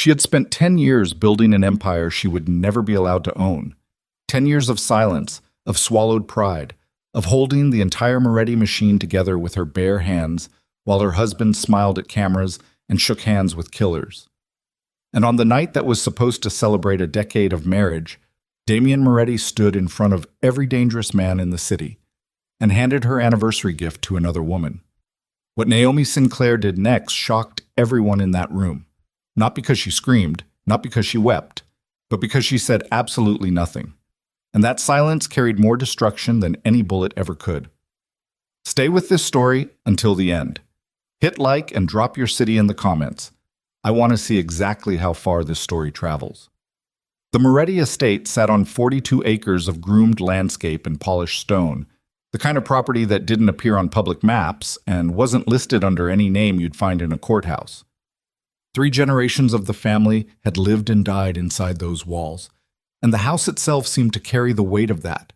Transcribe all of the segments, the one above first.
She had spent 10 years building an empire she would never be allowed to own. 10 years of silence, of swallowed pride, of holding the entire Moretti machine together with her bare hands while her husband smiled at cameras and shook hands with killers. And on the night that was supposed to celebrate a decade of marriage, Damien Moretti stood in front of every dangerous man in the city and handed her anniversary gift to another woman. What Naomi Sinclair did next shocked everyone in that room, not because she screamed, not because she wept, but because she said absolutely nothing. And that silence carried more destruction than any bullet ever could. Stay with this story until the end. Hit like and drop your city in the comments. I want to see exactly how far this story travels. The Moretti estate sat on 42 acres of groomed landscape and polished stone, the kind of property that didn't appear on public maps and wasn't listed under any name you'd find in a courthouse. 3 generations of the family had lived and died inside those walls, and the house itself seemed to carry the weight of that.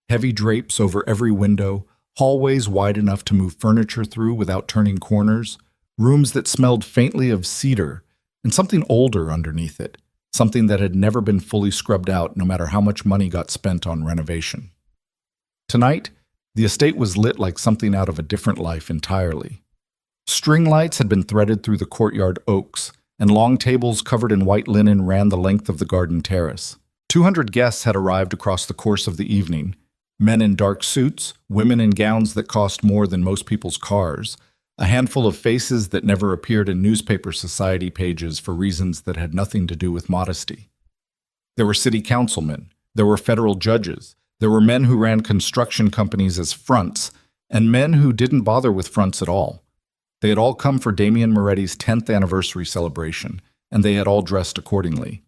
Heavy drapes over every window, hallways wide enough to move furniture through without turning corners, rooms that smelled faintly of cedar, and something older underneath it, something that had never been fully scrubbed out no matter how much money got spent on renovation. Tonight, the estate was lit like something out of a different life entirely. String lights had been threaded through the courtyard oaks, and long tables covered in white linen ran the length of the garden terrace. 200 guests had arrived across the course of the evening, men in dark suits, women in gowns that cost more than most people's cars, a handful of faces that never appeared in newspaper society pages for reasons that had nothing to do with modesty. There were city councilmen, there were federal judges, there were men who ran construction companies as fronts, and men who didn't bother with fronts at all. They had all come for Damien Moretti's 10th anniversary celebration, and they had all dressed accordingly.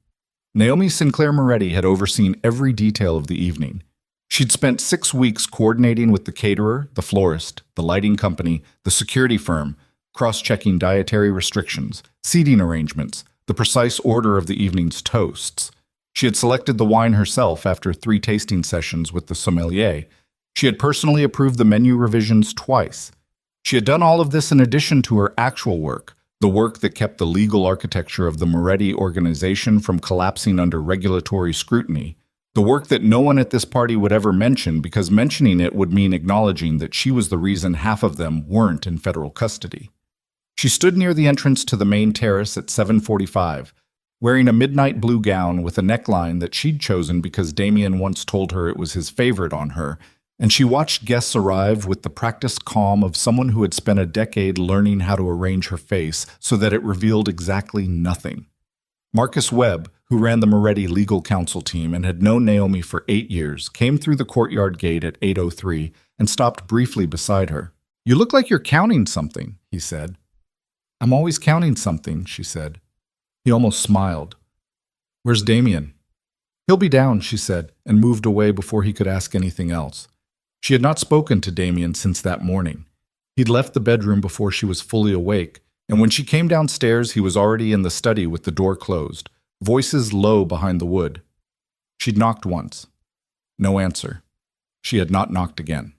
Naomi Sinclair Moretti had overseen every detail of the evening. She'd spent 6 weeks coordinating with the caterer, the florist, the lighting company, the security firm, cross-checking dietary restrictions, seating arrangements, the precise order of the evening's toasts. She had selected the wine herself after 3 tasting sessions with the sommelier. She had personally approved the menu revisions twice. She had done all of this in addition to her actual work, the work that kept the legal architecture of the Moretti organization from collapsing under regulatory scrutiny, the work that no one at this party would ever mention because mentioning it would mean acknowledging that she was the reason half of them weren't in federal custody. She stood near the entrance to the main terrace at 7:45, wearing a midnight blue gown with a neckline that she'd chosen because Damien once told her it was his favorite on her, and she watched guests arrive with the practiced calm of someone who had spent a decade learning how to arrange her face so that it revealed exactly nothing. Marcus Webb, who ran the Moretti legal counsel team and had known Naomi for 8 years, came through the courtyard gate at 8:03 and stopped briefly beside her. "You look like you're counting something," he said. "I'm always counting something," she said. He almost smiled. "Where's Damien?" "He'll be down," she said, and moved away before he could ask anything else. She had not spoken to Damien since that morning. He'd left the bedroom before she was fully awake, and when she came downstairs, he was already in the study with the door closed, voices low behind the wood. She'd knocked once. No answer. She had not knocked again.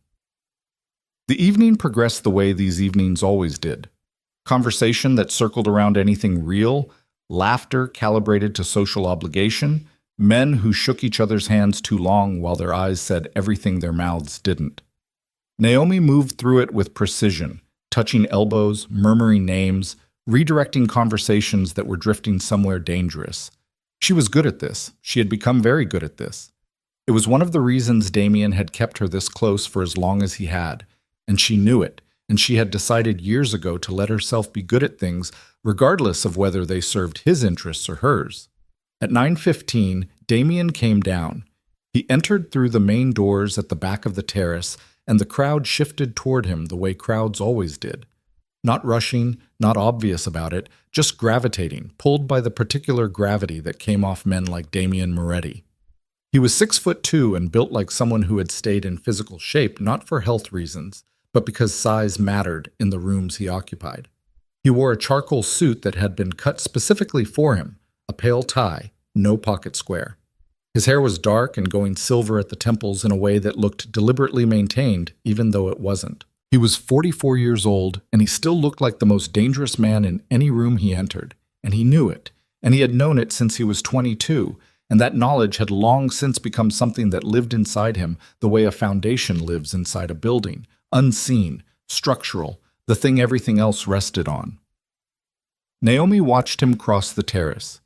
The evening progressed the way these evenings always did. Conversation that circled around anything real, laughter calibrated to social obligation, men who shook each other's hands too long while their eyes said everything their mouths didn't. Naomi moved through it with precision, touching elbows, murmuring names, redirecting conversations that were drifting somewhere dangerous. She was good at this. She had become very good at this. It was one of the reasons Damien had kept her this close for as long as he had, and she knew it, and she had decided years ago to let herself be good at things regardless of whether they served his interests or hers. At 9:15, Damien came down. He entered through the main doors at the back of the terrace, and the crowd shifted toward him the way crowds always did. Not rushing, not obvious about it, just gravitating, pulled by the particular gravity that came off men like Damien Moretti. He was 6'2" and built like someone who had stayed in physical shape not for health reasons, but because size mattered in the rooms he occupied. He wore a charcoal suit that had been cut specifically for him, a pale tie, no pocket square. His hair was dark and going silver at the temples in a way that looked deliberately maintained, even though it wasn't. He was 44 years old, and he still looked like the most dangerous man in any room he entered, and he knew it, and he had known it since he was 22, and that knowledge had long since become something that lived inside him the way a foundation lives inside a building, unseen, structural, the thing everything else rested on. Naomi watched him cross the terrace.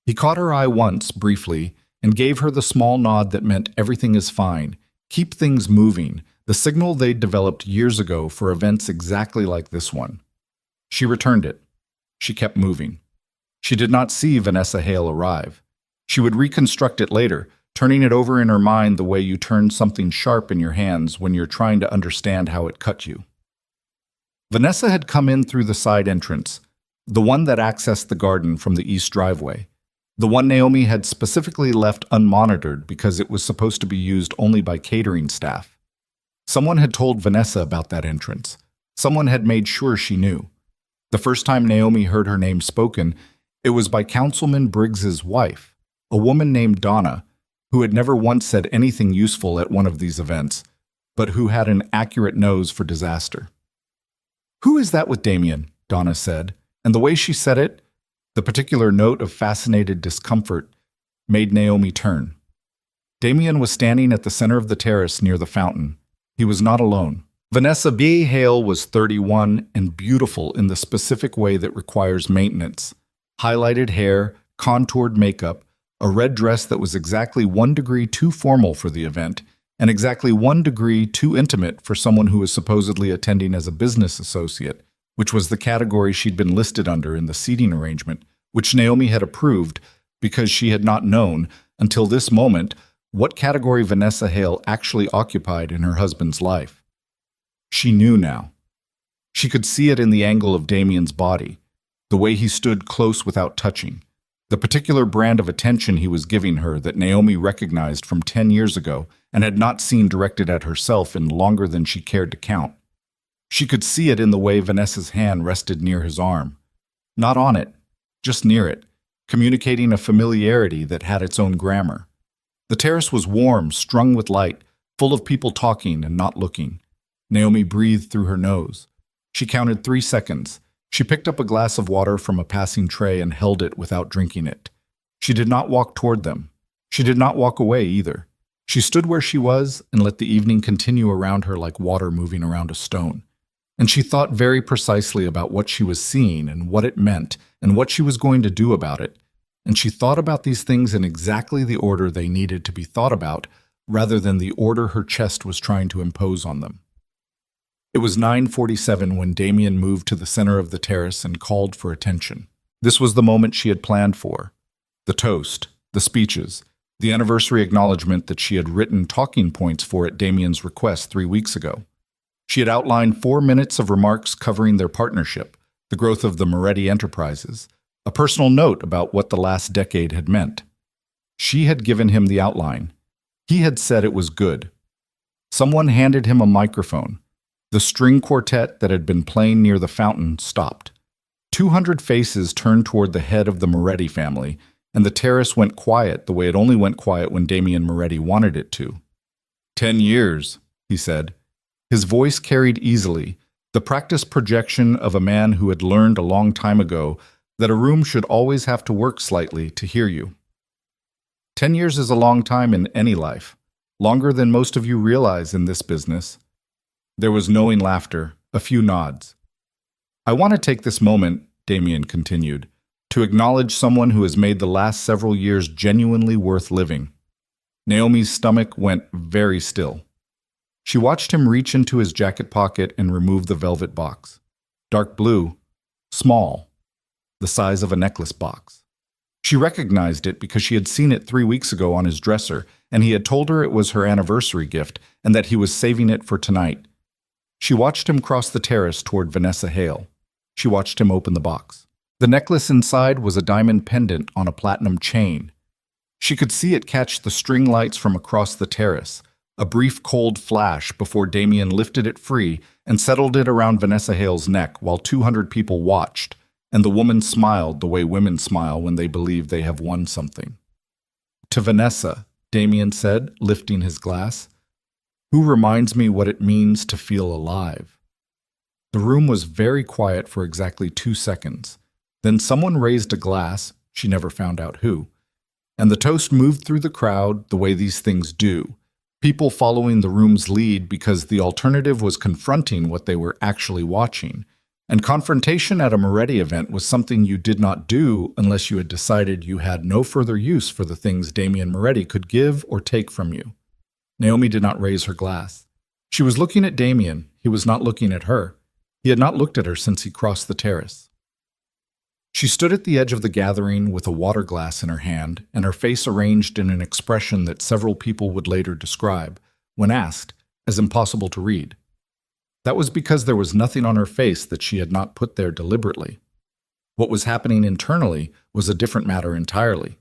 He caught her eye once, briefly, and gave her the small nod that meant everything is fine, keep things moving, the signal they'd developed years ago for events exactly like this one. She returned it. She kept moving. She did not see Vanessa Hale arrive. She would reconstruct it later, turning it over in her mind the way you turn something sharp in your hands when you're trying to understand how it cut you. Vanessa had come in through the side entrance, the one that accessed the garden from the east driveway, the one Naomi had specifically left unmonitored because it was supposed to be used only by catering staff. Someone had told Vanessa about that entrance. Someone had made sure she knew. The first time Naomi heard her name spoken, it was by Councilman Briggs's wife, a woman named Donna, who had never once said anything useful at one of these events, but who had an accurate nose for disaster. "Who is that with Damien?" Donna said, and the way she said it, the particular note of fascinated discomfort, made Naomi turn. Damien was standing at the center of the terrace near the fountain. He was not alone. Vanessa B. Hale was 31 and beautiful in the specific way that requires maintenance. Highlighted hair, contoured makeup, a red dress that was exactly 1 degree too formal for the event, and exactly 1 degree too intimate for someone who was supposedly attending as a business associate, which was the category she'd been listed under in the seating arrangement, which Naomi had approved because she had not known, until this moment, what category Vanessa Hale actually occupied in her husband's life. She knew now. She could see it in the angle of Damien's body, the way he stood close without touching, the particular brand of attention he was giving her that Naomi recognized from 10 years ago and had not seen directed at herself in longer than she cared to count. She could see it in the way Vanessa's hand rested near his arm. Not on it, just near it, communicating a familiarity that had its own grammar. The terrace was warm, strung with light, full of people talking and not looking. Naomi breathed through her nose. She counted 3 seconds. She picked up a glass of water from a passing tray and held it without drinking it. She did not walk toward them. She did not walk away either. She stood where she was and let the evening continue around her like water moving around a stone. And she thought very precisely about what she was seeing and what it meant and what she was going to do about it. And she thought about these things in exactly the order they needed to be thought about, rather than the order her chest was trying to impose on them. It was 9:47 when Damien moved to the center of the terrace and called for attention. This was the moment she had planned for. The toast, the speeches, the anniversary acknowledgement that she had written talking points for at Damien's request 3 weeks ago. She had outlined 4 minutes of remarks covering their partnership, the growth of the Moretti enterprises, a personal note about what the last decade had meant. She had given him the outline. He had said it was good. Someone handed him a microphone. The string quartet that had been playing near the fountain stopped. 200 faces turned toward the head of the Moretti family, and the terrace went quiet the way it only went quiet when Damien Moretti wanted it to. 10 years, he said. His voice carried easily, the practiced projection of a man who had learned a long time ago that a room should always have to work slightly to hear you. 10 years is a long time in any life, longer than most of you realize in this business. There was knowing laughter, a few nods. I want to take this moment, Damien continued, to acknowledge someone who has made the last several years genuinely worth living. Naomi's stomach went very still. She watched him reach into his jacket pocket and remove the velvet box. Dark blue, small, the size of a necklace box. She recognized it because she had seen it 3 weeks ago on his dresser, and he had told her it was her anniversary gift and that he was saving it for tonight. She watched him cross the terrace toward Vanessa Hale. She watched him open the box. The necklace inside was a diamond pendant on a platinum chain. She could see it catch the string lights from across the terrace, a brief cold flash before Damien lifted it free and settled it around Vanessa Hale's neck while 200 people watched, and the woman smiled the way women smile when they believe they have won something. To Vanessa, Damien said, lifting his glass, who reminds me what it means to feel alive. The room was very quiet for exactly 2 seconds. Then someone raised a glass, She never found out who. And the toast moved through the crowd the way these things do. People following the room's lead because the alternative was confronting what they were actually watching. And confrontation at a Moretti event was something you did not do unless you had decided you had no further use for the things Damien Moretti could give or take from you. Naomi did not raise her glass. She was looking at Damien. He was not looking at her. He had not looked at her since he crossed the terrace. She stood at the edge of the gathering with a water glass in her hand and her face arranged in an expression that several people would later describe, when asked, as impossible to read. That was because there was nothing on her face that she had not put there deliberately. What was happening internally was a different matter entirely.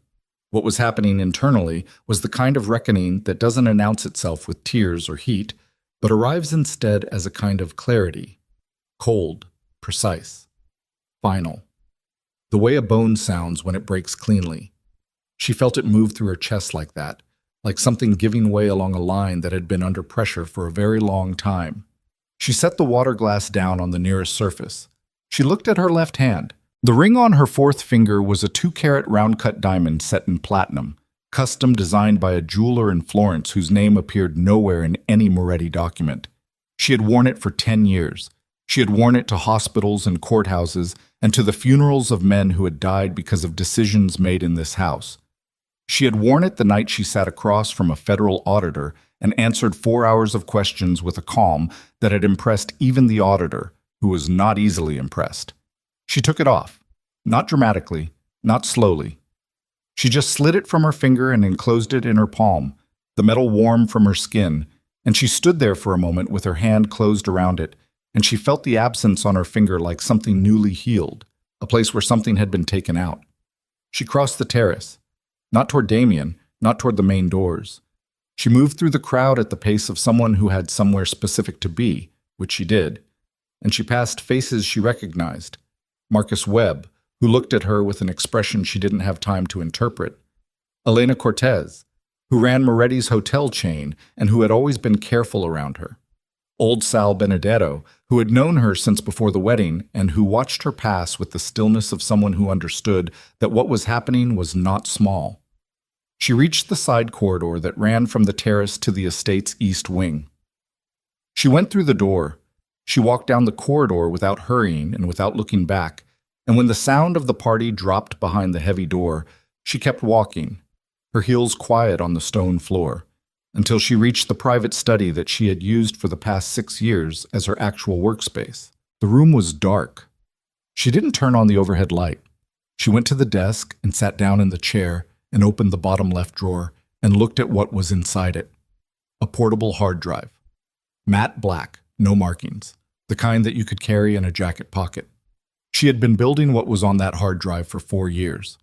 What was happening internally was the kind of reckoning that doesn't announce itself with tears or heat, but arrives instead as a kind of clarity, cold, precise, final. The way a bone sounds when it breaks cleanly. She felt it move through her chest like that, like something giving way along a line that had been under pressure for a very long time. She set the water glass down on the nearest surface. She looked at her left hand. The ring on her fourth finger was a 2-carat round-cut diamond set in platinum, custom designed by a jeweler in Florence whose name appeared nowhere in any Moretti document. She had worn it for 10 years. She had worn it to hospitals and courthouses and to the funerals of men who had died because of decisions made in this house. She had worn it the night she sat across from a federal auditor and answered 4 hours of questions with a calm that had impressed even the auditor, who was not easily impressed. She took it off, not dramatically, not slowly. She just slid it from her finger and enclosed it in her palm, the metal warm from her skin, and she stood there for a moment with her hand closed around it, and she felt the absence on her finger like something newly healed, a place where something had been taken out. She crossed the terrace, not toward Damien, not toward the main doors. She moved through the crowd at the pace of someone who had somewhere specific to be, which she did, and she passed faces she recognized. Marcus Webb, who looked at her with an expression she didn't have time to interpret. Elena Cortez, who ran Moretti's hotel chain and who had always been careful around her. Old Sal Benedetto, who had known her since before the wedding and who watched her pass with the stillness of someone who understood that what was happening was not small. She reached the side corridor that ran from the terrace to the estate's east wing. She went through the door. She walked down the corridor without hurrying and without looking back, and when the sound of the party dropped behind the heavy door, she kept walking, her heels quiet on the stone floor, until she reached the private study that she had used for the past 6 years as her actual workspace. The room was dark. She didn't turn on the overhead light. She went to the desk and sat down in the chair and opened the bottom left drawer and looked at what was inside it. A portable hard drive. Matte black, no markings, the kind that you could carry in a jacket pocket. She had been building what was on that hard drive for 4 years.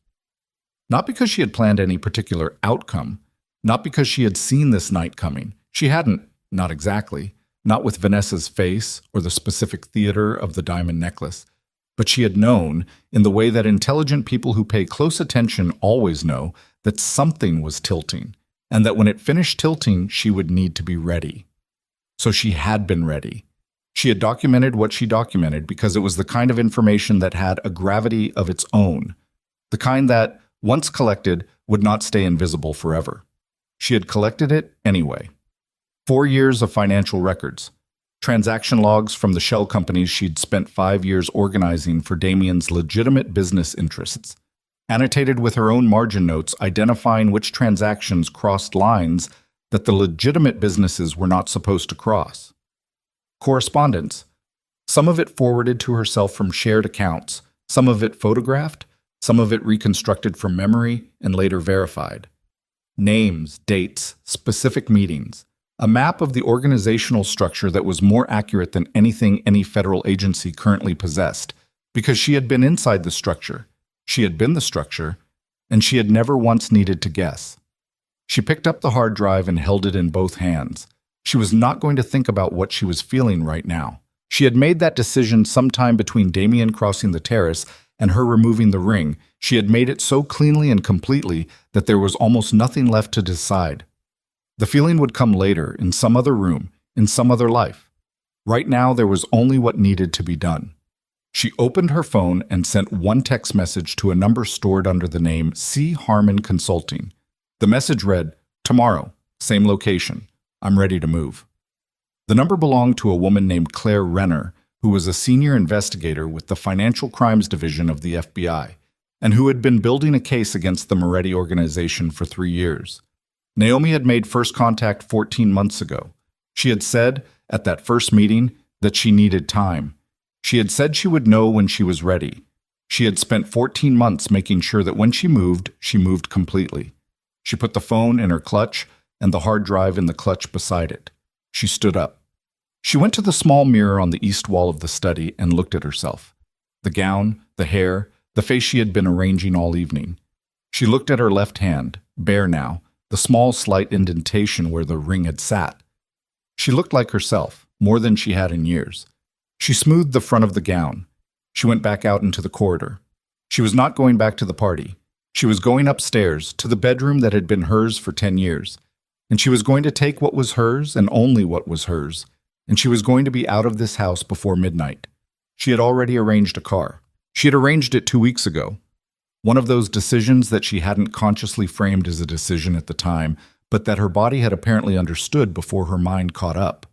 Not because she had planned any particular outcome, not because she had seen this night coming. She hadn't, not exactly, not with Vanessa's face or the specific theater of the diamond necklace, but she had known, in the way that intelligent people who pay close attention always know, that something was tilting, and that when it finished tilting, she would need to be ready. So she had been ready. She had documented what she documented because it was the kind of information that had a gravity of its own, the kind that, once collected, would not stay invisible forever. She had collected it anyway. 4 years of financial records, transaction logs from the shell companies she'd spent 5 years organizing for Damien's legitimate business interests, annotated with her own margin notes identifying which transactions crossed lines that the legitimate businesses were not supposed to cross. Correspondence, some of it forwarded to herself from shared accounts, some of it photographed, some of it reconstructed from memory and later verified. Names, dates, specific meetings, a map of the organizational structure that was more accurate than anything any federal agency currently possessed, because she had been inside the structure, she had been the structure, and she had never once needed to guess. She picked up the hard drive and held it in both hands. She was not going to think about what she was feeling right now. She had made that decision sometime between Damien crossing the terrace and her removing the ring. She had made it so cleanly and completely that there was almost nothing left to decide. The feeling would come later, in some other room, in some other life. Right now, there was only what needed to be done. She opened her phone and sent one text message to a number stored under the name C. Harmon Consulting. The message read, "Tomorrow, same location. I'm ready to move." The number belonged to a woman named Claire Renner, who was a senior investigator with the Financial Crimes Division of the FBI, and who had been building a case against the Moretti organization for 3 years. Naomi had made first contact 14 months ago. She had said, at that first meeting, that she needed time. She had said she would know when she was ready. She had spent 14 months making sure that when she moved completely. She put the phone in her clutch and the hard drive in the clutch beside it. She stood up. She went to the small mirror on the east wall of the study and looked at herself. The gown, the hair, the face she had been arranging all evening. She looked at her left hand, bare now, the small slight indentation where the ring had sat. She looked like herself, more than she had in years. She smoothed the front of the gown. She went back out into the corridor. She was not going back to the party. She was going upstairs to the bedroom that had been hers for 10 years. And she was going to take what was hers and only what was hers. And she was going to be out of this house before midnight. She had already arranged a car. She had arranged it 2 weeks ago. One of those decisions that she hadn't consciously framed as a decision at the time, but that her body had apparently understood before her mind caught up.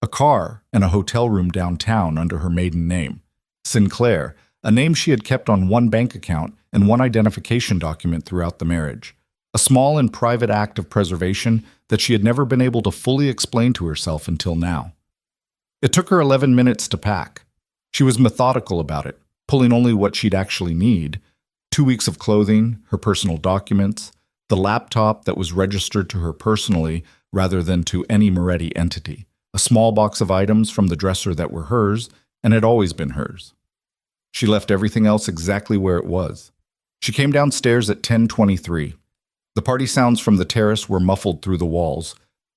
A car and a hotel room downtown under her maiden name. Sinclair, a name she had kept on one bank account and one identification document throughout the marriage. A small and private act of preservation that she had never been able to fully explain to herself until now. It took her 11 minutes to pack. She was methodical about it, pulling only what she'd actually need. 2 weeks of clothing, her personal documents, the laptop that was registered to her personally rather than to any Moretti entity. A small box of items from the dresser that were hers and had always been hers. She left everything else exactly where it was. She came downstairs at 10:23. The party sounds from the terrace were muffled through the walls,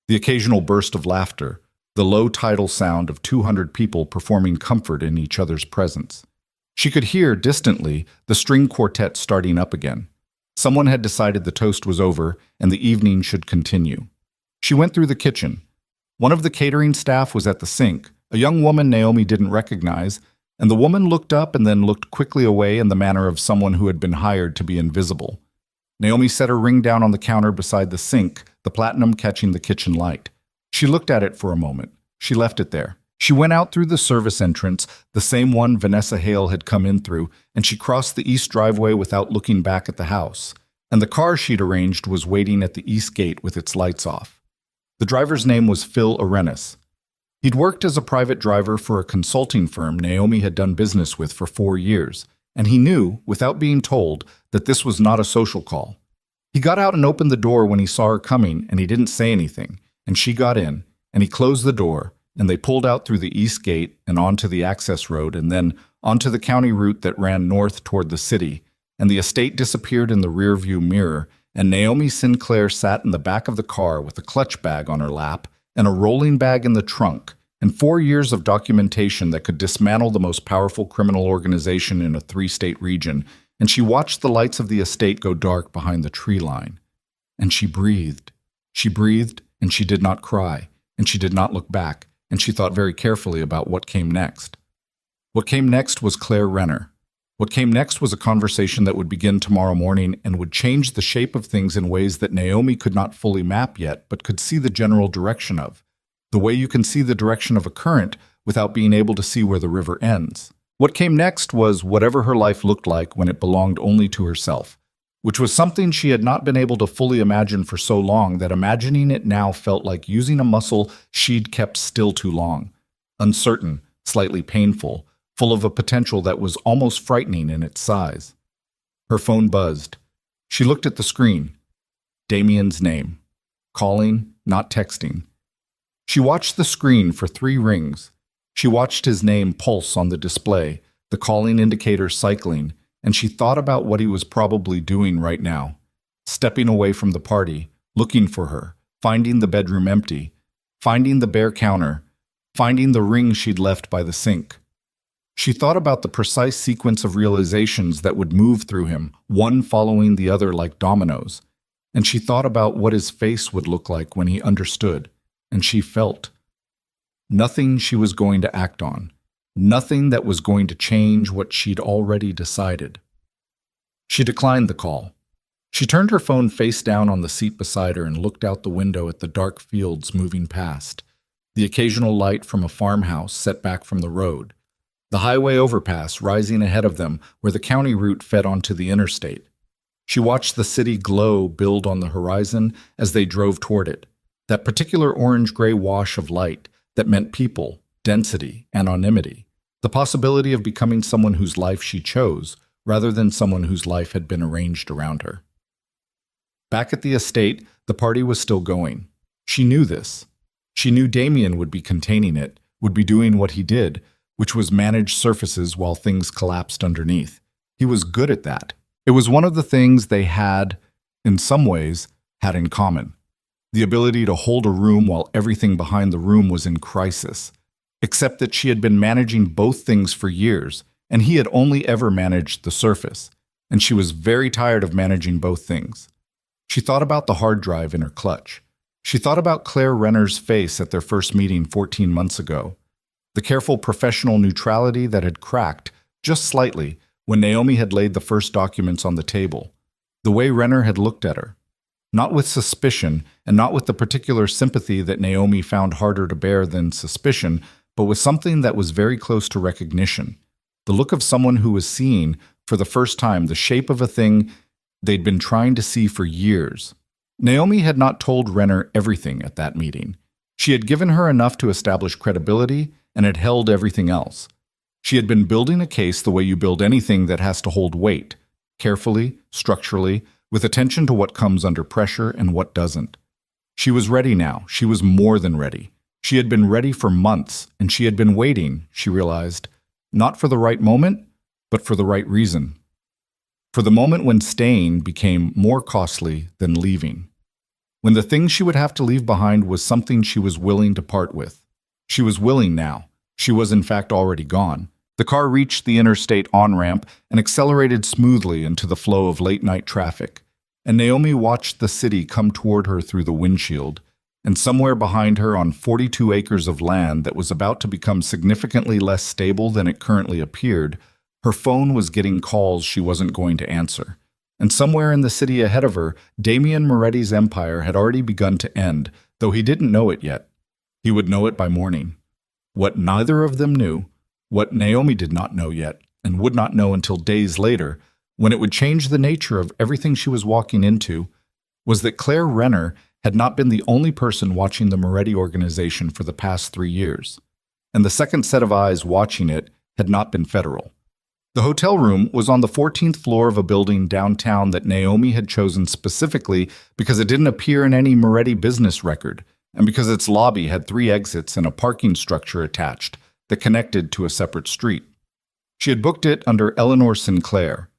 the occasional burst of laughter, the low tidal sound of 200 people performing comfort in each other's presence. She could hear, distantly, the string quartet starting up again. Someone had decided the toast was over and the evening should continue. She went through the kitchen. One of the catering staff was at the sink, a young woman Naomi didn't recognize, and the woman looked up and then looked quickly away in the manner of someone who had been hired to be invisible. Naomi set her ring down on the counter beside the sink, the platinum catching the kitchen light. She looked at it for a moment. She left it there. She went out through the service entrance, the same one Vanessa Hale had come in through, and she crossed the east driveway without looking back at the house. And the car she'd arranged was waiting at the east gate with its lights off. The driver's name was Phil Arenas. He'd worked as a private driver for a consulting firm Naomi had done business with for 4 years, and he knew, without being told, that this was not a social call. He got out and opened the door when he saw her coming, and he didn't say anything, and she got in, and he closed the door, and they pulled out through the east gate and onto the access road and then onto the county route that ran north toward the city, and the estate disappeared in the rearview mirror, and Naomi Sinclair sat in the back of the car with a clutch bag on her lap and a rolling bag in the trunk, and 4 years of documentation that could dismantle the most powerful criminal organization in a 3-state region, and she watched the lights of the estate go dark behind the tree line. And she breathed. She breathed, and she did not cry, and she did not look back, and she thought very carefully about what came next. What came next was Claire Renner. What came next was a conversation that would begin tomorrow morning and would change the shape of things in ways that Naomi could not fully map yet, but could see the general direction of. The way you can see the direction of a current without being able to see where the river ends. What came next was whatever her life looked like when it belonged only to herself, which was something she had not been able to fully imagine for so long that imagining it now felt like using a muscle she'd kept still too long. Uncertain, slightly painful, full of a potential that was almost frightening in its size. Her phone buzzed. She looked at the screen. Damien's name. Calling, not texting. She watched the screen for 3 rings. She watched his name pulse on the display, the calling indicator cycling, and she thought about what he was probably doing right now. Stepping away from the party, looking for her, finding the bedroom empty, finding the bare counter, finding the ring she'd left by the sink. She thought about the precise sequence of realizations that would move through him, one following the other like dominoes. And she thought about what his face would look like when he understood, and she felt. Nothing she was going to act on. Nothing that was going to change what she'd already decided. She declined the call. She turned her phone face down on the seat beside her and looked out the window at the dark fields moving past, the occasional light from a farmhouse set back from the road, the highway overpass rising ahead of them where the county route fed onto the interstate. She watched the city glow build on the horizon as they drove toward it, that particular orange-gray wash of light that meant people, density, anonymity, the possibility of becoming someone whose life she chose rather than someone whose life had been arranged around her. Back at the estate, the party was still going. She knew this. She knew Damien would be containing it, would be doing what he did, which was manage surfaces while things collapsed underneath. He was good at that. It was one of the things they had, in some ways, had in common. The ability to hold a room while everything behind the room was in crisis. Except that she had been managing both things for years, and he had only ever managed the surface, and she was very tired of managing both things. She thought about the hard drive in her clutch. She thought about Claire Renner's face at their first meeting 14 months ago, the careful professional neutrality that had cracked, just slightly, when Naomi had laid the first documents on the table, the way Renner had looked at her. Not with suspicion, and not with the particular sympathy that Naomi found harder to bear than suspicion, but with something that was very close to recognition. The look of someone who was seeing, for the first time, the shape of a thing they'd been trying to see for years. Naomi had not told Renner everything at that meeting. She had given her enough to establish credibility and had held everything else. She had been building a case the way you build anything that has to hold weight, carefully, structurally, with attention to what comes under pressure and what doesn't. She was ready now. She was more than ready. She had been ready for months, and she had been waiting, she realized, not for the right moment, but for the right reason. For the moment when staying became more costly than leaving. When the thing she would have to leave behind was something she was willing to part with. She was willing now. She was in fact already gone. The car reached the interstate on-ramp and accelerated smoothly into the flow of late-night traffic, and Naomi watched the city come toward her through the windshield, and somewhere behind her on 42 acres of land that was about to become significantly less stable than it currently appeared, her phone was getting calls she wasn't going to answer. And somewhere in the city ahead of her, Damien Moretti's empire had already begun to end, though he didn't know it yet. He would know it by morning. What neither of them knew, what Naomi did not know yet, and would not know until days later, when it would change the nature of everything she was walking into, was that Claire Renner had not been the only person watching the Moretti organization for the past 3 years. And the second set of eyes watching it had not been federal. The hotel room was on the 14th floor of a building downtown that Naomi had chosen specifically because it didn't appear in any Moretti business record, and because its lobby had 3 exits and a parking structure attached that connected to a separate street. She had booked it under Eleanor Sinclair,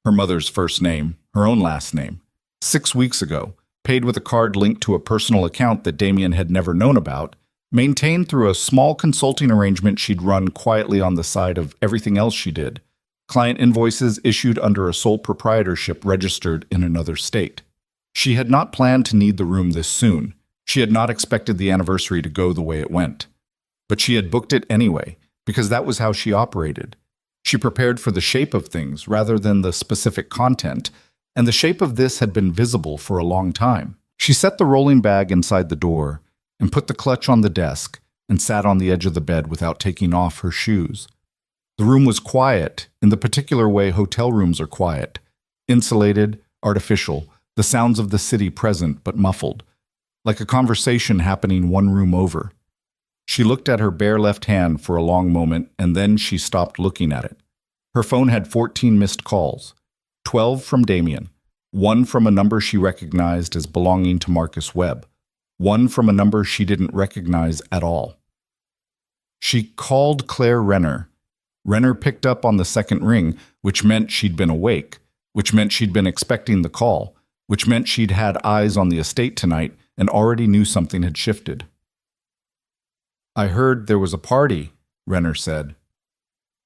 her mother's first name, her own last name, 6 weeks ago, paid with a card linked to a personal account that Damien had never known about, maintained through a small consulting arrangement she'd run quietly on the side of everything else she did, client invoices issued under a sole proprietorship registered in another state. She had not planned to need the room this soon. She had not expected the anniversary to go the way it went. But she had booked it anyway, because that was how she operated. She prepared for the shape of things rather than the specific content, and the shape of this had been visible for a long time. She set the rolling bag inside the door and put the clutch on the desk and sat on the edge of the bed without taking off her shoes. The room was quiet, in the particular way hotel rooms are quiet, insulated, artificial, the sounds of the city present but muffled, like a conversation happening one room over. She looked at her bare left hand for a long moment, and then she stopped looking at it. Her phone had 14 missed calls, 12 from Damien, 1 from a number she recognized as belonging to Marcus Webb, 1 from a number she didn't recognize at all. She called Claire Renner. Renner picked up on the second ring, which meant she'd been awake, which meant she'd been expecting the call, which meant she'd had eyes on the estate tonight and already knew something had shifted. "I heard there was a party," Renner said.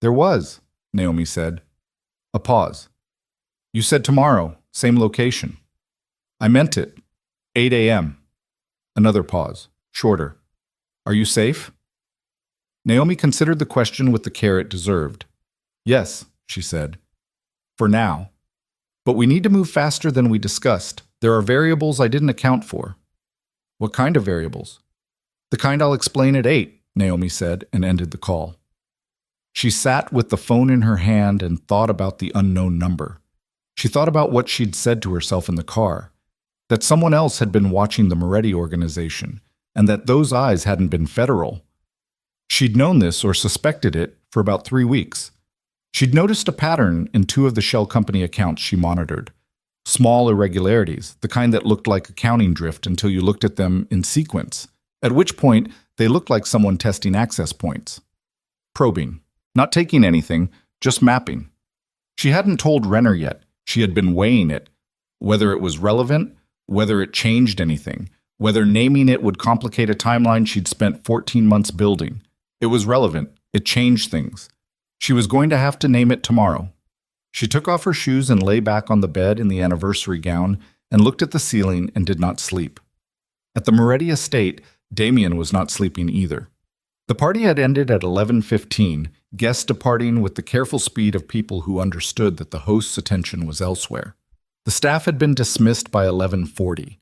"There was," Naomi said. A pause. "You said tomorrow, same location." "I meant it. 8 a.m. Another pause, shorter. "Are you safe?" Naomi considered the question with the care it deserved. Yes, she said. For now. But we need to move faster than we discussed. There are variables I didn't account for. What kind of variables? The kind I'll explain at 8, Naomi said, and ended the call. She sat with the phone in her hand and thought about the unknown number. She thought about what she'd said to herself in the car, that someone else had been watching the Moretti organization, and that those eyes hadn't been federal. She'd known this or suspected it for about 3 weeks. She'd noticed a pattern in 2 of the shell company accounts she monitored. Small irregularities, the kind that looked like accounting drift until you looked at them in sequence, at which point they looked like someone testing access points. Probing. Not taking anything, just mapping. She hadn't told Renner yet. She had been weighing it. Whether it was relevant, whether it changed anything, whether naming it would complicate a timeline she'd spent 14 months building. It was relevant. It changed things. She was going to have to name it tomorrow. She took off her shoes and lay back on the bed in the anniversary gown and looked at the ceiling and did not sleep. At the Moretti estate, Damien was not sleeping either. The party had ended at 11:15, guests departing with the careful speed of people who understood that the host's attention was elsewhere. The staff had been dismissed by 11:40.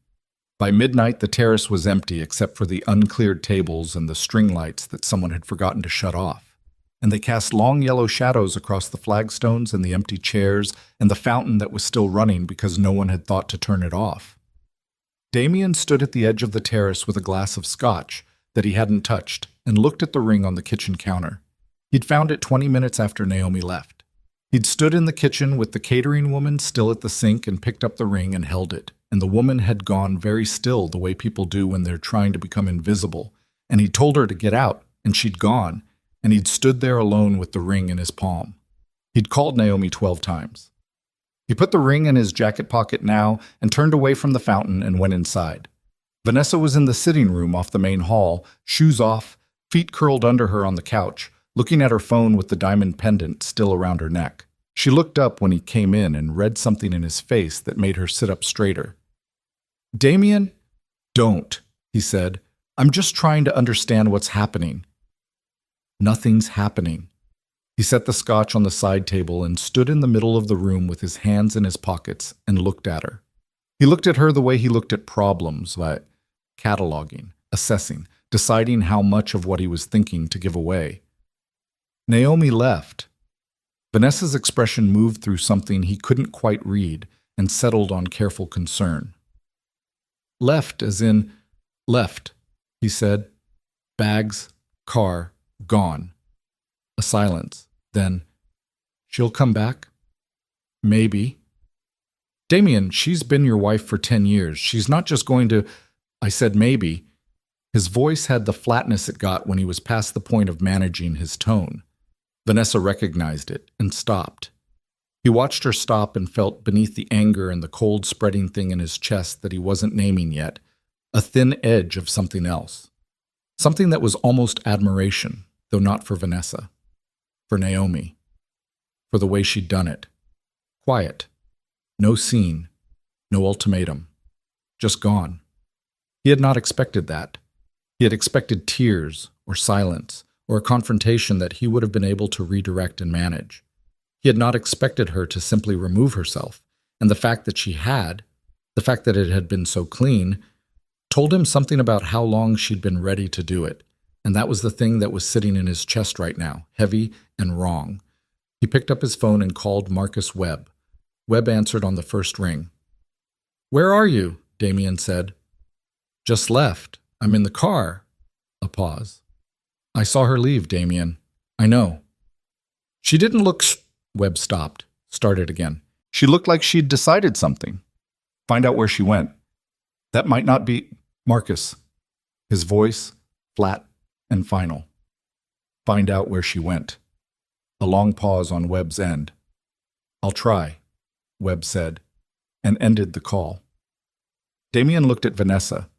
By midnight, the terrace was empty except for the uncleared tables and the string lights that someone had forgotten to shut off. And they cast long yellow shadows across the flagstones and the empty chairs and the fountain that was still running because no one had thought to turn it off. Damien stood at the edge of the terrace with a glass of scotch that he hadn't touched and looked at the ring on the kitchen counter. He'd found it 20 minutes after Naomi left. He'd stood in the kitchen with the catering woman still at the sink and picked up the ring and held it, and the woman had gone very still the way people do when they're trying to become invisible, and he'd told her to get out, and she'd gone, and he'd stood there alone with the ring in his palm. He'd called Naomi 12 times. He put the ring in his jacket pocket now and turned away from the fountain and went inside. Vanessa was in the sitting room off the main hall, shoes off, feet curled under her on the couch, looking at her phone with the diamond pendant still around her neck. She looked up when he came in and read something in his face that made her sit up straighter. "Damien, don't," he said. "I'm just trying to understand what's happening." "Nothing's happening." He set the scotch on the side table and stood in the middle of the room with his hands in his pockets and looked at her. He looked at her the way he looked at problems, like cataloging, assessing, deciding how much of what he was thinking to give away. Naomi left. Vanessa's expression moved through something he couldn't quite read and settled on careful concern. "Left as in left," he said. "Bags, car, gone." A silence. Then, "She'll come back?" "Maybe." "Damien, she's been your wife for 10 years. She's not just going to—" I said maybe. His voice had the flatness it got when he was past the point of managing his tone. Vanessa recognized it and stopped. He watched her stop and felt beneath the anger and the cold spreading thing in his chest that he wasn't naming yet, a thin edge of something else. Something that was almost admiration, though not for Vanessa. For Naomi. For the way she'd done it. Quiet. No scene. No ultimatum. Just gone. He had not expected that. He had expected tears or silence or a confrontation that he would have been able to redirect and manage. He had not expected her to simply remove herself, and the fact that she had, the fact that it had been so clean, told him something about how long she'd been ready to do it, and that was the thing that was sitting in his chest right now, heavy and wrong. He picked up his phone and called Marcus Webb. Webb answered on the first ring. "Where are you?" Damien said. "Just left. I'm in the car." A pause. "I saw her leave, Damien. I know." "She didn't look—" Webb stopped, started again. "She looked like she'd decided something. Find out where she went. That might not be—" "Marcus." His voice, flat and final. "Find out where she went." A long pause on Webb's end. "I'll try," Webb said, and ended the call. Damien looked at Vanessa.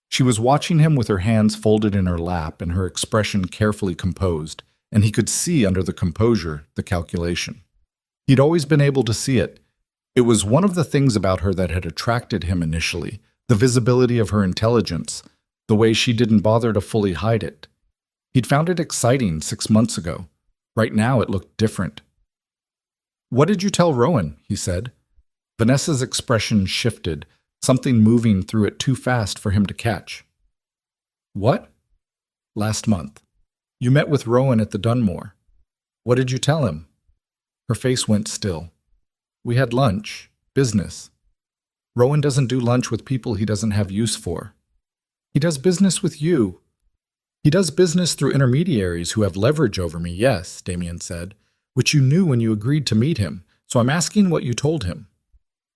She was watching him with her hands folded in her lap and her expression carefully composed, and he could see under the composure the calculation. He'd always been able to see it. It was one of the things about her that had attracted him initially, the visibility of her intelligence, the way she didn't bother to fully hide it. He'd found it exciting 6 months ago. Right now it looked different. "What did you tell Rowan?" he said. Vanessa's expression shifted, something moving through it too fast for him to catch. "What?" "Last month. You met with Rowan at the Dunmore. What did you tell him?" Her face went still. "We had lunch. Business. Rowan doesn't do lunch with people he doesn't have use for. He does business with you." "He does business through intermediaries who have leverage over me, yes," Damien said, "which you knew when you agreed to meet him, so I'm asking what you told him."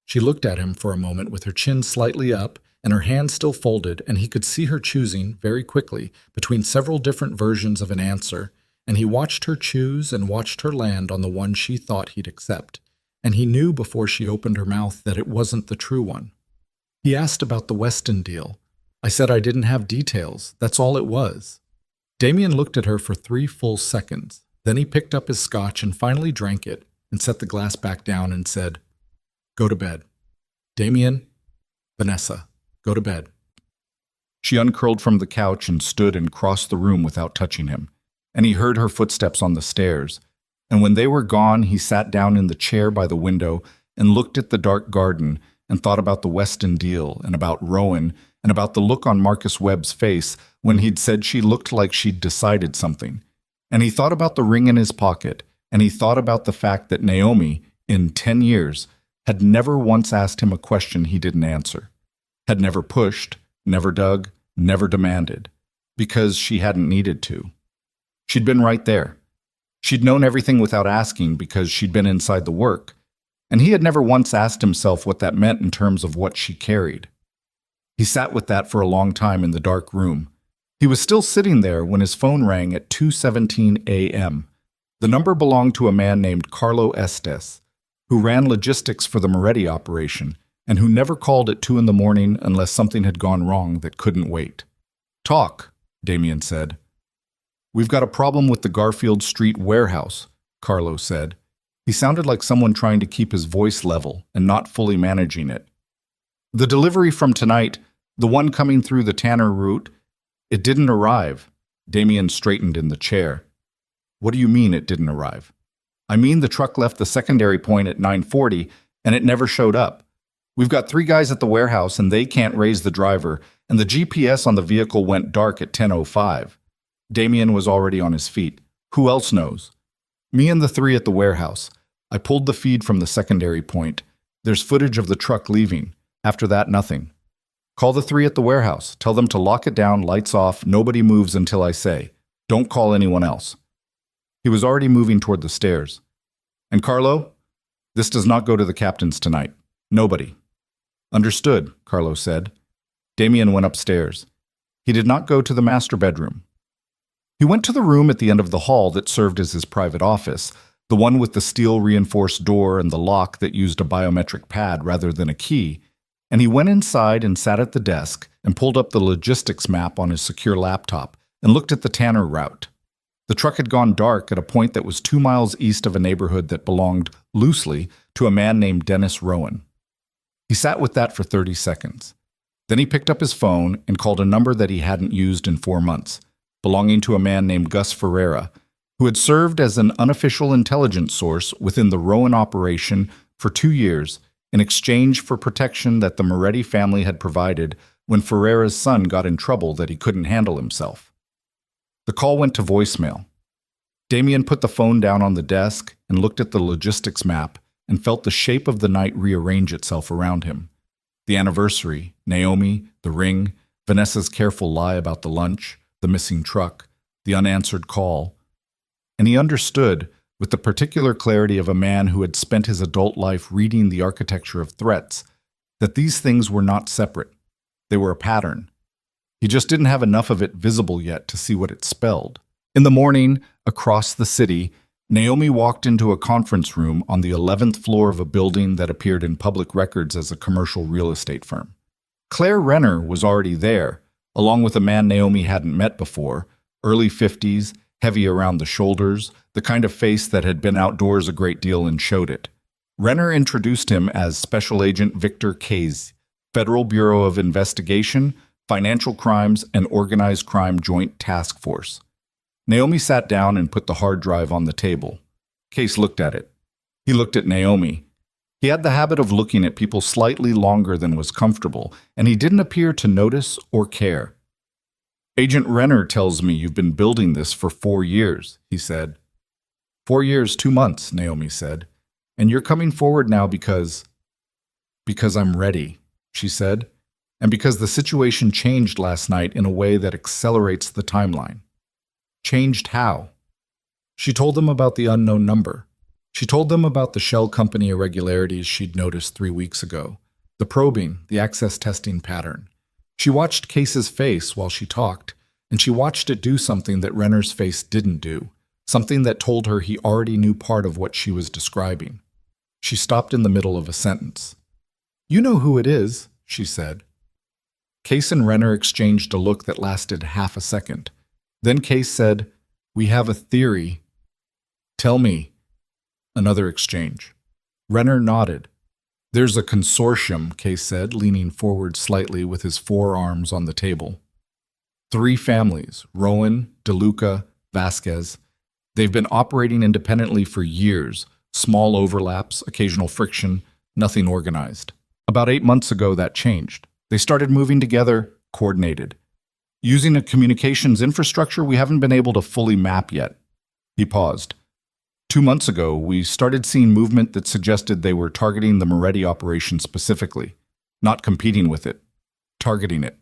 She looked at him for a moment with her chin slightly up and her hand still folded, and he could see her choosing, very quickly, between several different versions of an answer, and he watched her choose and watched her land on the one she thought he'd accept, and he knew before she opened her mouth that it wasn't the true one. "He asked about the Weston deal. I said I didn't have details. That's all it was." Damien looked at her for 3 full seconds. Then he picked up his scotch and finally drank it and set the glass back down and said, "Go to bed. Damien, Vanessa, go to bed." She uncurled from the couch and stood and crossed the room without touching him, and he heard her footsteps on the stairs. And when they were gone, he sat down in the chair by the window and looked at the dark garden and thought about the Weston deal and about Rowan and about the look on Marcus Webb's face when he'd said she looked like she'd decided something. And he thought about the ring in his pocket, and he thought about the fact that Naomi, in 10 years, had never once asked him a question he didn't answer, had never pushed, never dug, never demanded, because she hadn't needed to. She'd been right there. She'd known everything without asking because she'd been inside the work, and he had never once asked himself what that meant in terms of what she carried. He sat with that for a long time in the dark room. He was still sitting there when his phone rang at 2:17 a.m. The number belonged to a man named Carlo Estes, who ran logistics for the Moretti operation and who never called at 2 in the morning unless something had gone wrong that couldn't wait. "Talk," Damien said. "We've got a problem with the Garfield Street warehouse," Carlo said. He sounded like someone trying to keep his voice level and not fully managing it. "The delivery from tonight, the one coming through the Tanner route, it didn't arrive." Damien straightened in the chair. "What do you mean it didn't arrive?" "I mean the truck left the secondary point at 9:40 and it never showed up. We've got 3 guys at the warehouse and they can't raise the driver, and the GPS on the vehicle went dark at 10:05. Damien was already on his feet. "Who else knows?" "Me and the 3 at the warehouse. I pulled the feed from the secondary point. There's footage of the truck leaving. After that, nothing. Call the 3 at the warehouse. Tell them to lock it down, lights off, nobody moves until I say. Don't call anyone else." He was already moving toward the stairs. "And Carlo, this does not go to the captains tonight. Nobody." "Understood," Carlo said. Damien went upstairs. He did not go to the master bedroom. He went to the room at the end of the hall that served as his private office, the one with the steel-reinforced door and the lock that used a biometric pad rather than a key, and he went inside and sat at the desk and pulled up the logistics map on his secure laptop and looked at the Tanner route. The truck had gone dark at a point that was 2 miles east of a neighborhood that belonged, loosely, to a man named Dennis Rowan. He sat with that for 30 seconds. Then he picked up his phone and called a number that he hadn't used in 4 months, belonging to a man named Gus Ferreira, who had served as an unofficial intelligence source within the Rowan operation for 2 years in exchange for protection that the Moretti family had provided when Ferreira's son got in trouble that he couldn't handle himself. The call went to voicemail. Damien put the phone down on the desk and looked at the logistics map and felt the shape of the night rearrange itself around him. The anniversary, Naomi, the ring, Vanessa's careful lie about the lunch, the missing truck, the unanswered call. And he understood, with the particular clarity of a man who had spent his adult life reading the architecture of threats, that these things were not separate. They were a pattern. He just didn't have enough of it visible yet to see what it spelled. In the morning, across the city, Naomi walked into a conference room on the 11th floor of a building that appeared in public records as a commercial real estate firm. Claire Renner was already there, along with a man Naomi hadn't met before, early 50s, heavy around the shoulders, the kind of face that had been outdoors a great deal and showed it. Renner introduced him as Special Agent Victor Case, Federal Bureau of Investigation, Financial Crimes, and Organized Crime Joint Task Force. Naomi sat down and put the hard drive on the table. Case looked at it. He looked at Naomi. He had the habit of looking at people slightly longer than was comfortable, and he didn't appear to notice or care. Agent Renner tells me you've been building this for 4 years, he said. 4 years, 2 months, Naomi said. And you're coming forward now because I'm ready, she said, and because the situation changed last night in a way that accelerates the timeline. Changed how? She told them about the unknown number. She told them about the shell company irregularities she'd noticed 3 weeks ago, the probing, the access testing pattern. She watched Case's face while she talked, and she watched it do something that Renner's face didn't do, something that told her he already knew part of what she was describing. She stopped in the middle of a sentence. "You know who it is," she said. Case and Renner exchanged a look that lasted half a second. Then Case said, "We have a theory." "Tell me." Another exchange. Renner nodded. "There's a consortium," Case said, leaning forward slightly with his forearms on the table. 3 families, Rowan, DeLuca, Vasquez. They've been operating independently for years, small overlaps, occasional friction, nothing organized. About 8 months ago, that changed. They started moving together, coordinated. Using a communications infrastructure we haven't been able to fully map yet. He paused. 2 months ago, we started seeing movement that suggested they were targeting the Moretti operation specifically, not competing with it, targeting it.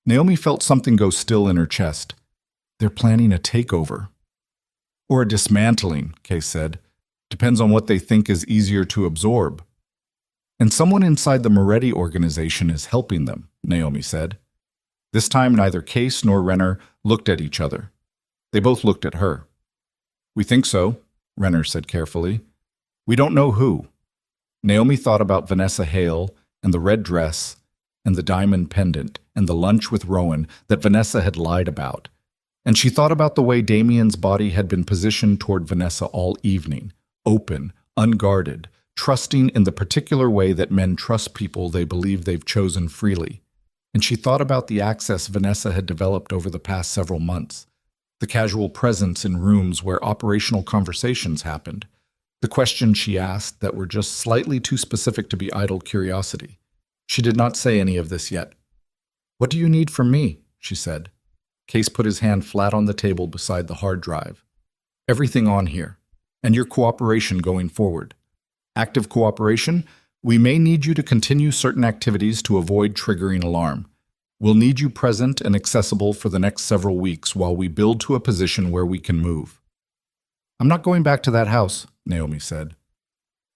Naomi felt something go still in her chest. They're planning a takeover. Or a dismantling, Case said. Depends on what they think is easier to absorb. And someone inside the Moretti organization is helping them, Naomi said. This time neither Case nor Renner looked at each other. They both looked at her. We think so, Renner said carefully. We don't know who. Naomi thought about Vanessa Hale and the red dress and the diamond pendant and the lunch with Rowan that Vanessa had lied about. And she thought about the way Damien's body had been positioned toward Vanessa all evening, open, unguarded, trusting in the particular way that men trust people they believe they've chosen freely. And she thought about the access Vanessa had developed over the past several months, the casual presence in rooms where operational conversations happened, the questions she asked that were just slightly too specific to be idle curiosity. She did not say any of this yet. What do you need from me? She said. Case put his hand flat on the table beside the hard drive. Everything on here, and your cooperation going forward. Active cooperation, we may need you to continue certain activities to avoid triggering alarm. We'll need you present and accessible for the next several weeks while we build to a position where we can move. I'm not going back to that house, Naomi said.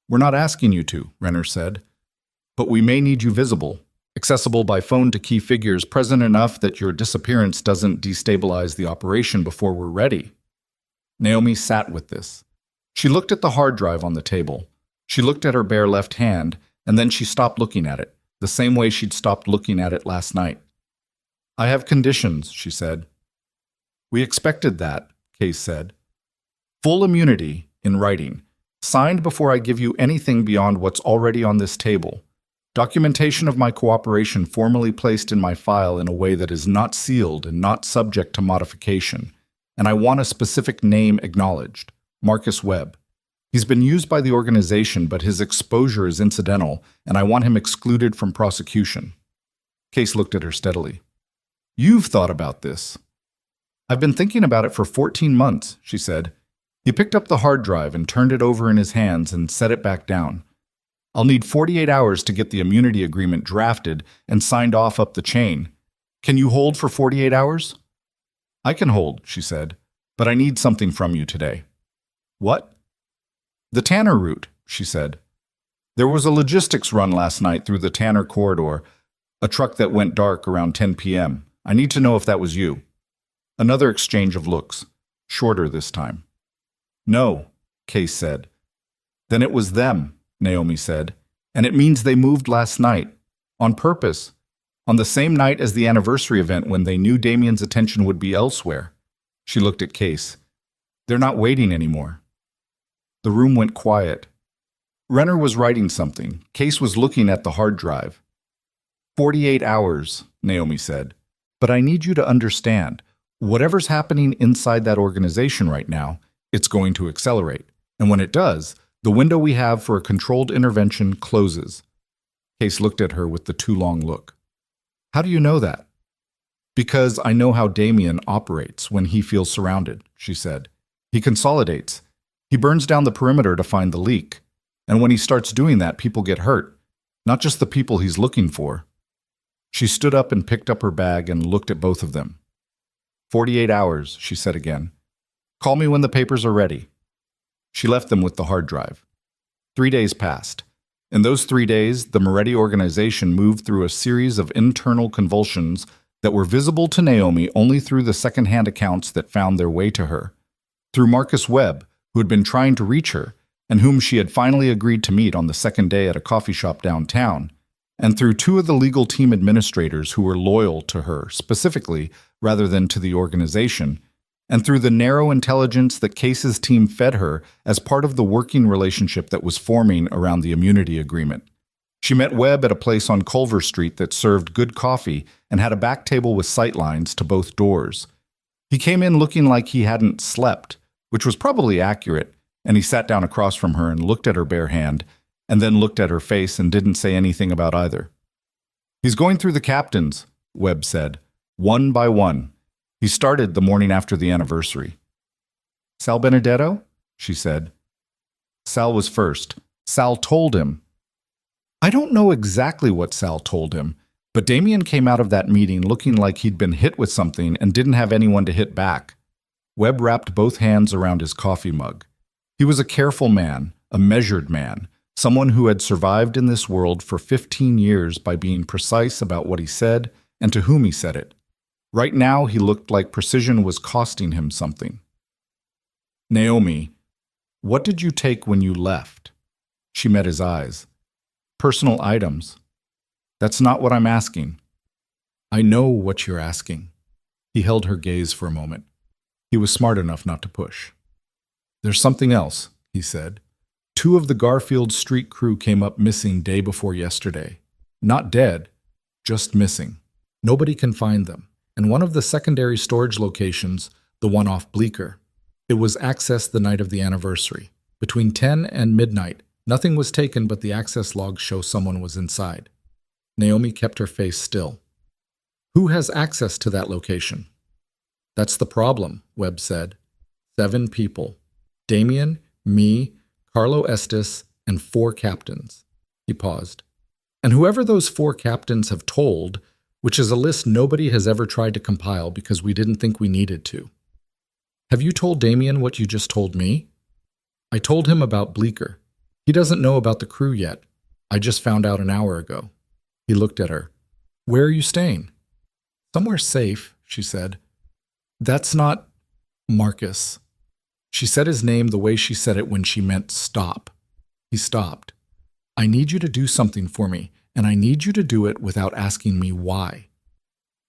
We're not asking you to, Renner said. But we may need you visible, accessible by phone to key figures, present enough that your disappearance doesn't destabilize the operation before we're ready. Naomi sat with this. She looked at the hard drive on the table. She looked at her bare left hand, and then she stopped looking at it, the same way she'd stopped looking at it last night. I have conditions, she said. We expected that, Case said. Full immunity, in writing, signed before I give you anything beyond what's already on this table. Documentation of my cooperation formally placed in my file in a way that is not sealed and not subject to modification. And I want a specific name acknowledged, Marcus Webb. He's been used by the organization, but his exposure is incidental, and I want him excluded from prosecution. Case looked at her steadily. You've thought about this. I've been thinking about it for 14 months, she said. He picked up the hard drive and turned it over in his hands and set it back down. I'll need 48 hours to get the immunity agreement drafted and signed off up the chain. Can you hold for 48 hours? I can hold, she said, but I need something from you today. What? The Tanner route, she said. There was a logistics run last night through the Tanner corridor, a truck that went dark around 10 p.m. I need to know if that was you. Another exchange of looks, shorter this time. No, Case said. Then it was them, Naomi said, and it means they moved last night, on purpose, on the same night as the anniversary event when they knew Damien's attention would be elsewhere. She looked at Case. They're not waiting anymore. The room went quiet. Renner was writing something. Case was looking at the hard drive. 48 hours, Naomi said. But I need you to understand, Whatever's happening inside that organization right now, it's going to accelerate. And when it does, the window we have for a controlled intervention closes. Case looked at her with the too long look. How do you know that? Because I know how Damien operates when he feels surrounded, she said. He consolidates. He burns down the perimeter to find the leak. And when he starts doing that, people get hurt. Not just the people he's looking for. She stood up and picked up her bag and looked at both of them. 48 hours, she said again. Call me when the papers are ready. She left them with the hard drive. 3 days passed. In those 3 days, the Moretti organization moved through a series of internal convulsions that were visible to Naomi only through the second-hand accounts that found their way to her. Through Marcus Webb, who had been trying to reach her, and whom she had finally agreed to meet on the second day at a coffee shop downtown, and through 2 of the legal team administrators who were loyal to her specifically rather than to the organization, and through the narrow intelligence that Case's team fed her as part of the working relationship that was forming around the immunity agreement. She met Webb at a place on Culver Street that served good coffee and had a back table with sightlines to both doors. He came in looking like he hadn't slept, which was probably accurate, and he sat down across from her and looked at her bare hand, and then looked at her face and didn't say anything about either. He's going through the captains, Webb said, one by one. He started the morning after the anniversary. Sal Benedetto? She said. Sal was first. Sal told him. I don't know exactly what Sal told him, but Damien came out of that meeting looking like he'd been hit with something and didn't have anyone to hit back. Webb wrapped both hands around his coffee mug. He was a careful man, a measured man, someone who had survived in this world for 15 years by being precise about what he said and to whom he said it. Right now, he looked like precision was costing him something. Naomi, what did you take when you left? She met his eyes. Personal items. That's not what I'm asking. I know what you're asking. He held her gaze for a moment. He was smart enough not to push. There's something else, he said. 2 of the Garfield Street crew came up missing day before yesterday. Not dead, just missing. Nobody can find them. And one of the secondary storage locations, the one off Bleecker, it was accessed the night of the anniversary. Between 10 and midnight, nothing was taken but the access logs show someone was inside. Naomi kept her face still. Who has access to that location? That's the problem, Webb said. 7 people. Damien, me, Carlo Estes, and 4 captains. He paused. And whoever those 4 captains have told, which is a list nobody has ever tried to compile because we didn't think we needed to. Have you told Damien what you just told me? I told him about Bleecker. He doesn't know about the crew yet. I just found out an hour ago. He looked at her. Where are you staying? Somewhere safe, she said. That's not Marcus. She said his name the way she said it when she meant stop. He stopped. I need you to do something for me, and I need you to do it without asking me why.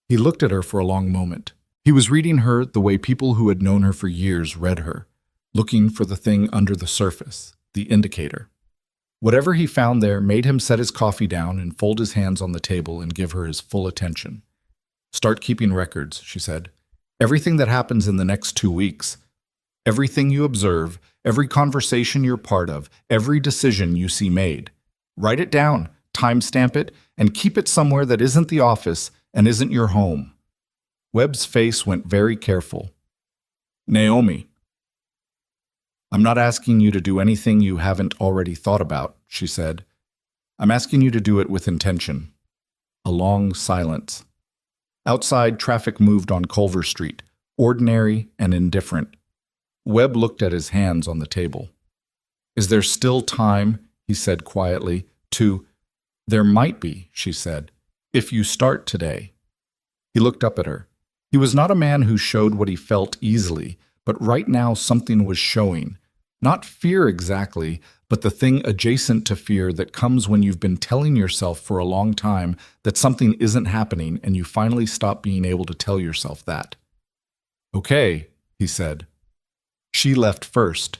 He looked at her for a long moment. He was reading her the way people who had known her for years read her, looking for the thing under the surface, the indicator. Whatever he found there made him set his coffee down and fold his hands on the table and give her his full attention. Start keeping records, she said. Everything that happens in the next 2 weeks. Everything you observe, every conversation you're part of, every decision you see made. Write it down, timestamp it, and keep it somewhere that isn't the office and isn't your home. Webb's face went very careful. Naomi. I'm not asking you to do anything you haven't already thought about, she said. I'm asking you to do it with intention. A long silence. Outside, traffic moved on Culver Street, ordinary and indifferent. Webb looked at his hands on the table. Is there still time, he said quietly, to... There might be, she said, if you start today. He looked up at her. He was not a man who showed what he felt easily, but right now something was showing. Not fear exactly, but the thing adjacent to fear that comes when you've been telling yourself for a long time that something isn't happening and you finally stop being able to tell yourself that. Okay, he said. She left first.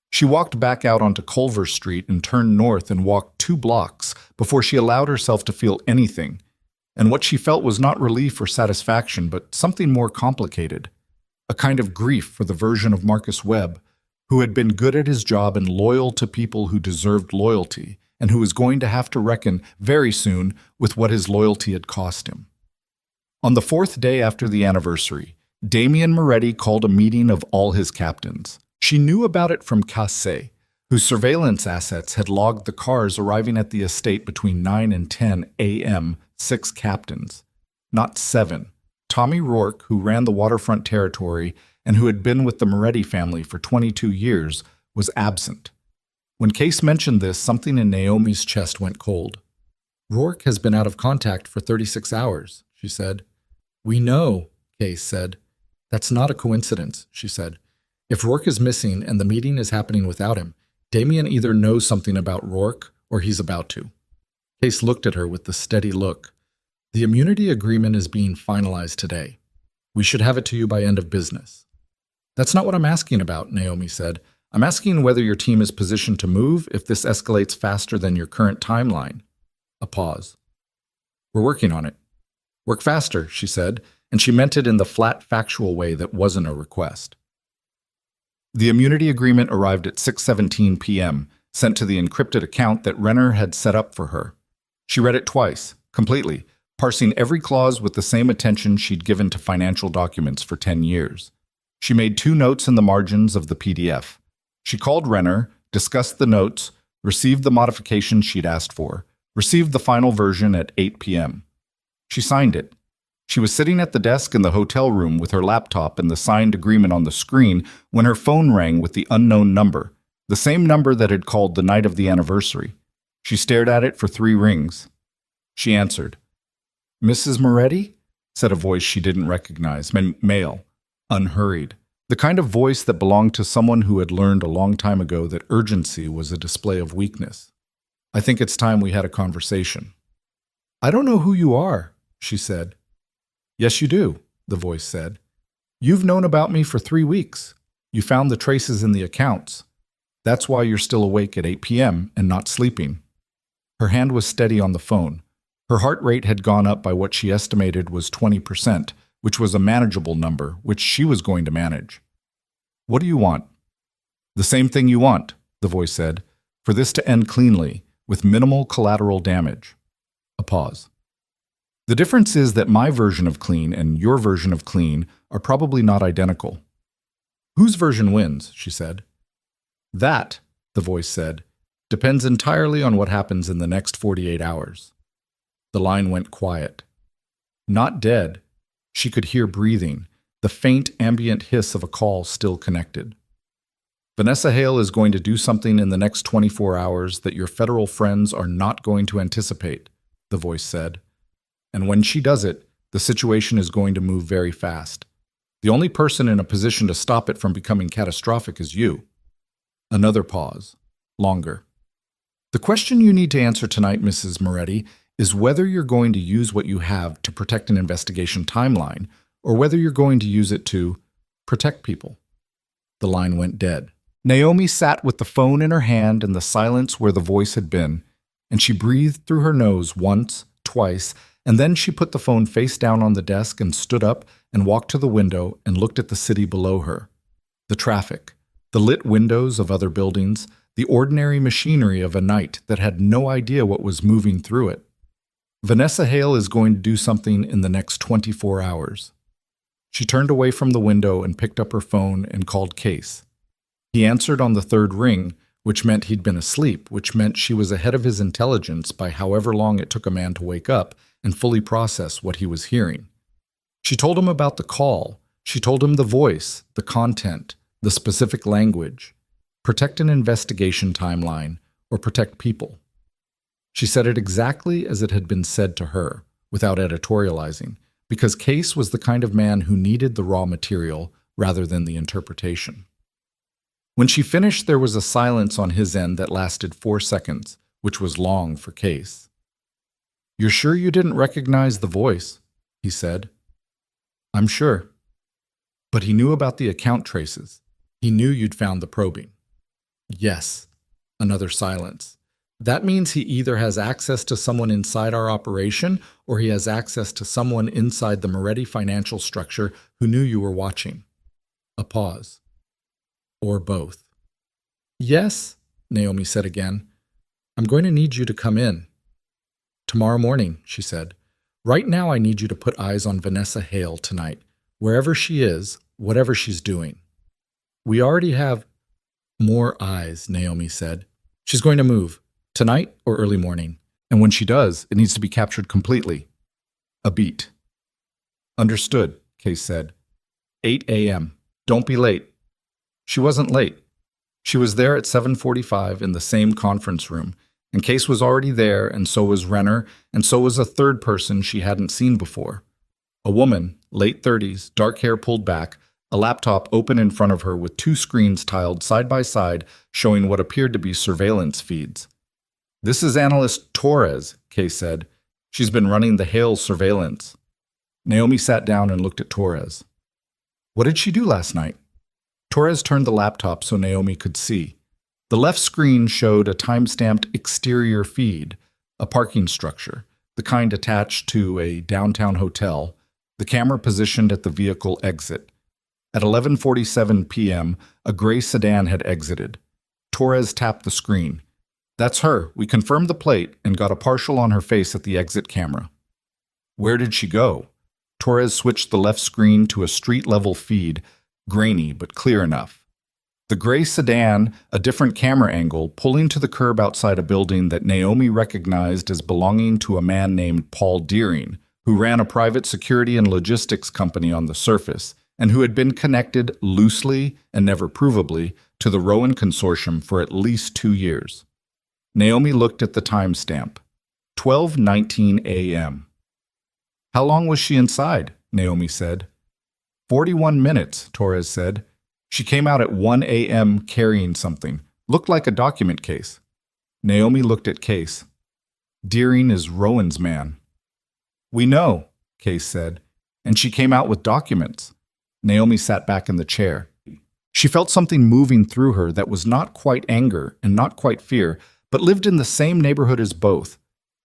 She walked back out onto Culver Street and turned north and walked 2 blocks before she allowed herself to feel anything. and what she felt was not relief or satisfaction, but something more complicated. A kind of grief for the version of Marcus Webb, who had been good at his job and loyal to people who deserved loyalty, and who was going to have to reckon very soon with what his loyalty had cost him. On the fourth day after the anniversary, Damien Moretti called a meeting of all his captains. She knew about it from Casse, whose surveillance assets had logged the cars arriving at the estate between 9 and 10 a.m., 6 captains, not 7. Tommy Rourke, who ran the waterfront territory and who had been with the Moretti family for 22 years, was absent. When Case mentioned this, something in Naomi's chest went cold. "Rourke has been out of contact for 36 hours, she said. "We know," Case said. "That's not a coincidence," she said. "If Rourke is missing and the meeting is happening without him, Damien either knows something about Rourke or he's about to." Case looked at her with the steady look. "The immunity agreement is being finalized today. We should have it to you by end of business." "That's not what I'm asking about," Naomi said. "I'm asking whether your team is positioned to move if this escalates faster than your current timeline." A pause. "We're working on it." "Work faster," she said, and she meant it in the flat, factual way that wasn't a request. The immunity agreement arrived at 6:17 p.m., sent to the encrypted account that Renner had set up for her. She read it twice, completely, parsing every clause with the same attention she'd given to financial documents for 10 years. She made 2 notes in the margins of the PDF. She called Renner, discussed the notes, received the modifications she'd asked for, received the final version at 8 p.m. She signed it. She was sitting at the desk in the hotel room with her laptop and the signed agreement on the screen when her phone rang with the unknown number, the same number that had called the night of the anniversary. She stared at it for 3 rings. She answered. "Mrs. Moretti?" said a voice she didn't recognize, male, unhurried, the kind of voice that belonged to someone who had learned a long time ago that urgency was a display of weakness. "I think it's time we had a conversation." "I don't know who you are," she said. "Yes, you do," the voice said. "You've known about me for 3 weeks. You found the traces in the accounts. That's why you're still awake at 8 p.m. and not sleeping." Her hand was steady on the phone. Her heart rate had gone up by what she estimated was 20%, which was a manageable number, which she was going to manage. "What do you want?" "The same thing you want," the voice said, "for this to end cleanly, with minimal collateral damage." A pause. "The difference is that my version of clean and your version of clean are probably not identical." "Whose version wins?" she said. "That," the voice said, "depends entirely on what happens in the next 48 hours. The line went quiet. Not dead. She could hear breathing, the faint ambient hiss of a call still connected. "Vanessa Hale is going to do something in the next 24 hours that your federal friends are not going to anticipate," the voice said. "And when she does it, the situation is going to move very fast. The only person in a position to stop it from becoming catastrophic is you." Another pause. Longer. "The question you need to answer tonight, Mrs. Moretti, is whether you're going to use what you have to protect an investigation timeline, or whether you're going to use it to protect people." The line went dead. Naomi sat with the phone in her hand in the silence where the voice had been, and she breathed through her nose once, twice, and then she put the phone face down on the desk and stood up and walked to the window and looked at the city below her. The traffic, the lit windows of other buildings, the ordinary machinery of a night that had no idea what was moving through it. Vanessa Hale is going to do something in the next 24 hours. She turned away from the window and picked up her phone and called Case. He answered on the 3rd ring, which meant he'd been asleep, which meant she was ahead of his intelligence by however long it took a man to wake up and fully process what he was hearing. She told him about the call. She told him the voice, the content, the specific language. Protect an investigation timeline, or protect people. She said it exactly as it had been said to her, without editorializing, because Case was the kind of man who needed the raw material rather than the interpretation. When she finished, there was a silence on his end that lasted 4 seconds, which was long for Case. "You're sure you didn't recognize the voice?" he said. "I'm sure." "But he knew about the account traces. He knew you'd found the probing." "Yes." Another silence. That means he either has access to someone inside our operation or he has access to someone inside the Moretti financial structure who knew you were watching. A pause. Or both. Yes, Naomi said again. I'm going to need you to come in. Tomorrow morning, she said. Right now I need you to put eyes on Vanessa Hale tonight, wherever she is, whatever she's doing. We already have more eyes, Naomi said. She's going to move, tonight or early morning. And when she does, it needs to be captured completely. A beat. Understood, Case said. 8 a.m. Don't be late. She wasn't late. She was there at 7:45 in the same conference room, and Case was already there, and so was Renner, and so was a third person she hadn't seen before. A woman, late 30s, dark hair pulled back, a laptop open in front of her with two screens tiled side by side showing what appeared to be surveillance feeds. This is analyst Torres, Case said. She's been running the Hale surveillance. Naomi sat down and looked at Torres. What did she do last night? Torres turned the laptop so Naomi could see. The left screen showed a time-stamped exterior feed, a parking structure, the kind attached to a downtown hotel, the camera positioned at the vehicle exit. At 11:47 p.m., a gray sedan had exited. Torres tapped the screen. That's her. We confirmed the plate and got a partial on her face at the exit camera. Where did she go? Torres switched the left screen to a street-level feed, grainy but clear enough. The gray sedan, a different camera angle, pulling to the curb outside a building that Naomi recognized as belonging to a man named Paul Deering, who ran a private security and logistics company on the surface, and who had been connected loosely and never provably to the Rowan Consortium for at least 2 years. Naomi looked at the timestamp. 12:19 a.m. How long was she inside? Naomi said. 41 minutes, Torres said. She came out at 1 a.m. carrying something. Looked like a document case. Naomi looked at Case. Deering is Rowan's man. We know, Case said, and she came out with documents. Naomi sat back in the chair. She felt something moving through her that was not quite anger and not quite fear, but lived in the same neighborhood as both.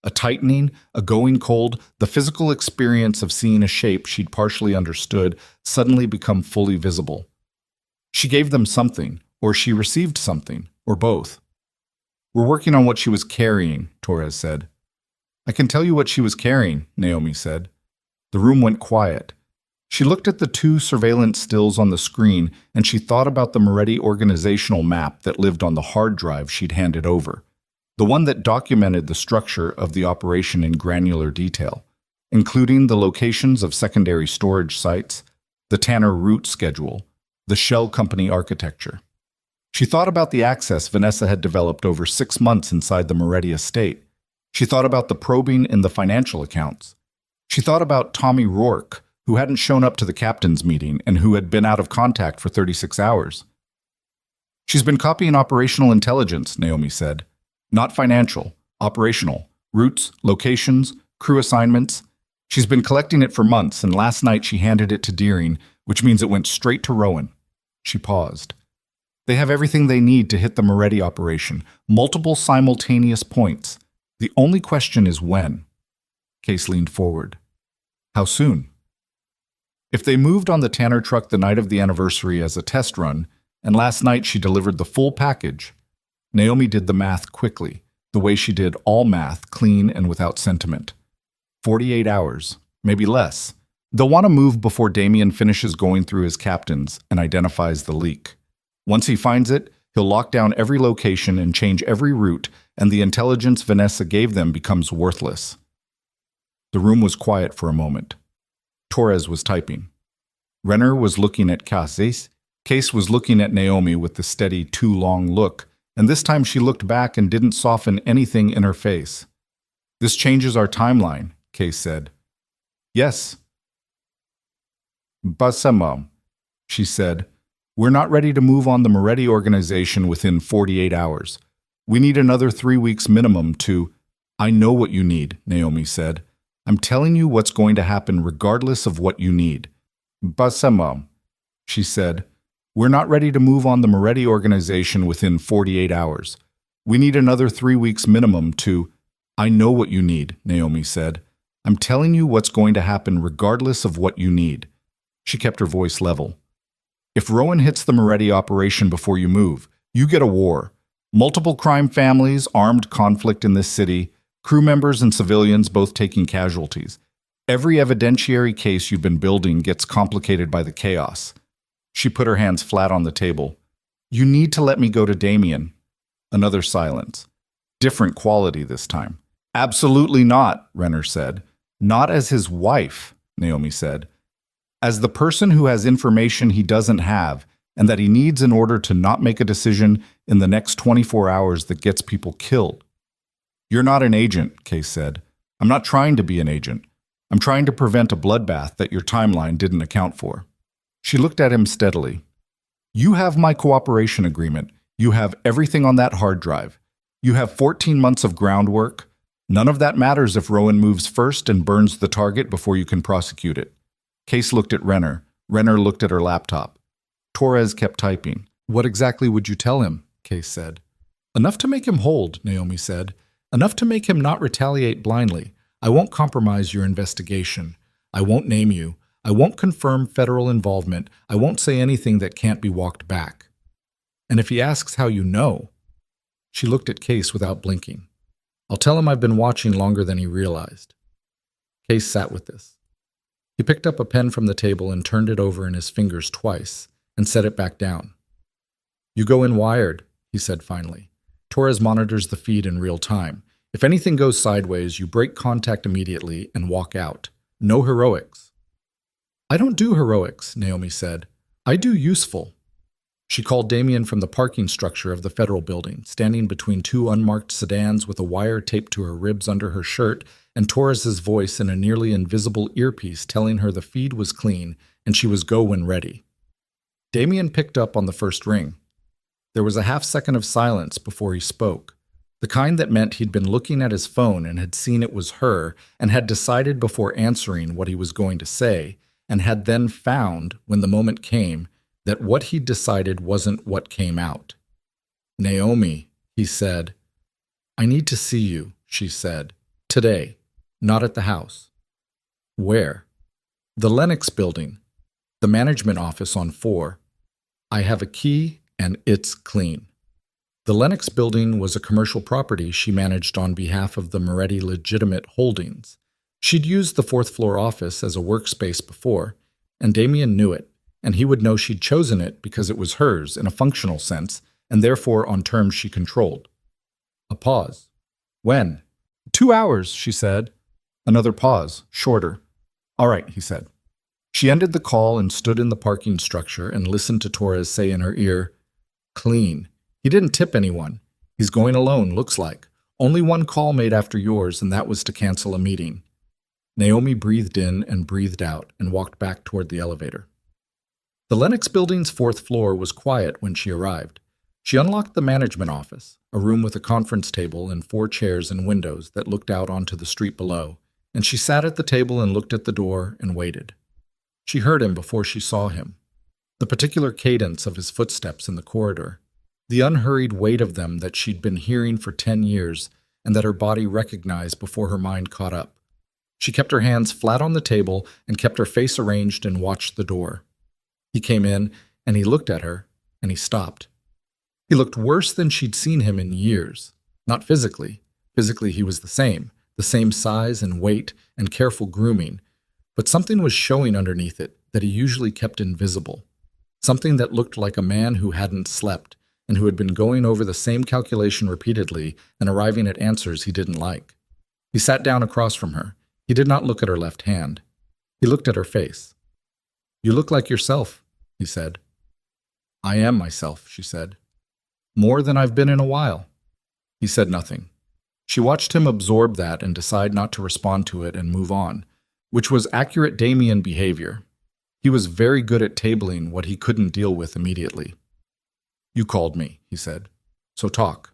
A tightening, a going cold, the physical experience of seeing a shape she'd partially understood suddenly become fully visible. She gave them something, or she received something, or both. We're working on what she was carrying, Torres said. I can tell you what she was carrying, Naomi said. The room went quiet. She looked at the two surveillance stills on the screen, and she thought about the Moretti organizational map that lived on the hard drive she'd handed over. The one that documented the structure of the operation in granular detail, including the locations of secondary storage sites, the Tanner route schedule, the shell company architecture. She thought about the access Vanessa had developed over 6 months inside the Moretti estate. She thought about the probing in the financial accounts. She thought about Tommy Rourke, who hadn't shown up to the captain's meeting and who had been out of contact for 36 hours. She's been copying operational intelligence, Naomi said. Not financial, operational, routes, locations, crew assignments. She's been collecting it for months, and last night she handed it to Deering, which means it went straight to Rowan. She paused. They have everything they need to hit the Moretti operation, multiple simultaneous points. The only question is when. Case leaned forward. How soon? If they moved on the Tanner truck the night of the anniversary as a test run, and last night she delivered the full package, Naomi did the math quickly, the way she did all math, clean and without sentiment. 48 hours, maybe less. They'll want to move before Damien finishes going through his captains and identifies the leak. Once he finds it, he'll lock down every location and change every route, and the intelligence Vanessa gave them becomes worthless. The room was quiet for a moment. Torres was typing. Renner was looking at Case. Case was looking at Naomi with the steady, too long look, and this time she looked back and didn't soften anything in her face. This changes our timeline, Case said. Yes. Basemom, she said. We're not ready to move on the Moretti organization within 48 hours. We need another 3 weeks minimum to... I know what you need, Naomi said. I'm telling you what's going to happen regardless of what you need. Basemom, she said. We're not ready to move on the Moretti organization within 48 hours. We need another 3 weeks minimum to— I know what you need, Naomi said. I'm telling you what's going to happen regardless of what you need. She kept her voice level. If Rowan hits the Moretti operation before you move, you get a war. Multiple crime families, armed conflict in this city, crew members and civilians both taking casualties. Every evidentiary case you've been building gets complicated by the chaos. She put her hands flat on the table. You need to let me go to Damien. Another silence. Different quality this time. Absolutely not, Renner said. Not as his wife, Naomi said. As the person who has information he doesn't have and that he needs in order to not make a decision in the next 24 hours that gets people killed. You're not an agent, Case said. I'm not trying to be an agent. I'm trying to prevent a bloodbath that your timeline didn't account for. She looked at him steadily. You have my cooperation agreement. You have everything on that hard drive. You have 14 months of groundwork. None of that matters if Rowan moves first and burns the target before you can prosecute it. Case looked at Renner. Renner looked at her laptop. Torres kept typing. What exactly would you tell him? Case said. Enough to make him hold, Naomi said. Enough to make him not retaliate blindly. I won't compromise your investigation. I won't name you. I won't confirm federal involvement. I won't say anything that can't be walked back. And if he asks how you know, she looked at Case without blinking. I'll tell him I've been watching longer than he realized. Case sat with this. He picked up a pen from the table and turned it over in his fingers twice and set it back down. You go in wired, he said finally. Torres monitors the feed in real time. If anything goes sideways, you break contact immediately and walk out. No heroics. I don't do heroics, Naomi said. I do useful. She called Damien from the parking structure of the federal building, standing between two unmarked sedans with a wire taped to her ribs under her shirt, and Torres's voice in a nearly invisible earpiece telling her the feed was clean and she was go when ready. Damien picked up on the first ring. There was a half-second of silence before he spoke, the kind that meant he'd been looking at his phone and had seen it was her and had decided before answering what he was going to say, and had then found, when the moment came, that what he'd decided wasn't what came out. Naomi, he said. I need to see you, she said. Today, not at the house. Where? The Lennox building, the management office on 4. I have a key and it's clean. The Lennox building was a commercial property she managed on behalf of the Moretti Legitimate Holdings. She'd used the 4th floor office as a workspace before, and Damien knew it, and he would know she'd chosen it because it was hers in a functional sense, and therefore on terms she controlled. A pause. When? 2 hours, she said. Another pause, shorter. All right, he said. She ended the call and stood in the parking structure and listened to Torres say in her ear, Clean. He didn't tip anyone. He's going alone, looks like. Only one call made after yours, and that was to cancel a meeting. Naomi breathed in and breathed out and walked back toward the elevator. The Lennox building's 4th floor was quiet when she arrived. She unlocked the management office, a room with a conference table and 4 chairs and windows that looked out onto the street below, and she sat at the table and looked at the door and waited. She heard him before she saw him. The particular cadence of his footsteps in the corridor, the unhurried weight of them that she'd been hearing for 10 years and that her body recognized before her mind caught up. She kept her hands flat on the table and kept her face arranged and watched the door. He came in, and he looked at her, and he stopped. He looked worse than she'd seen him in years. Not physically. Physically he was the same size and weight and careful grooming, but something was showing underneath it that he usually kept invisible. Something that looked like a man who hadn't slept, and who had been going over the same calculation repeatedly and arriving at answers he didn't like. He sat down across from her. He did not look at her left hand. He looked at her face. You look like yourself, he said. I am myself, she said. More than I've been in a while. He said nothing. She watched him absorb that and decide not to respond to it and move on, which was accurate Damien behavior. He was very good at tabling what he couldn't deal with immediately. You called me, he said. So talk.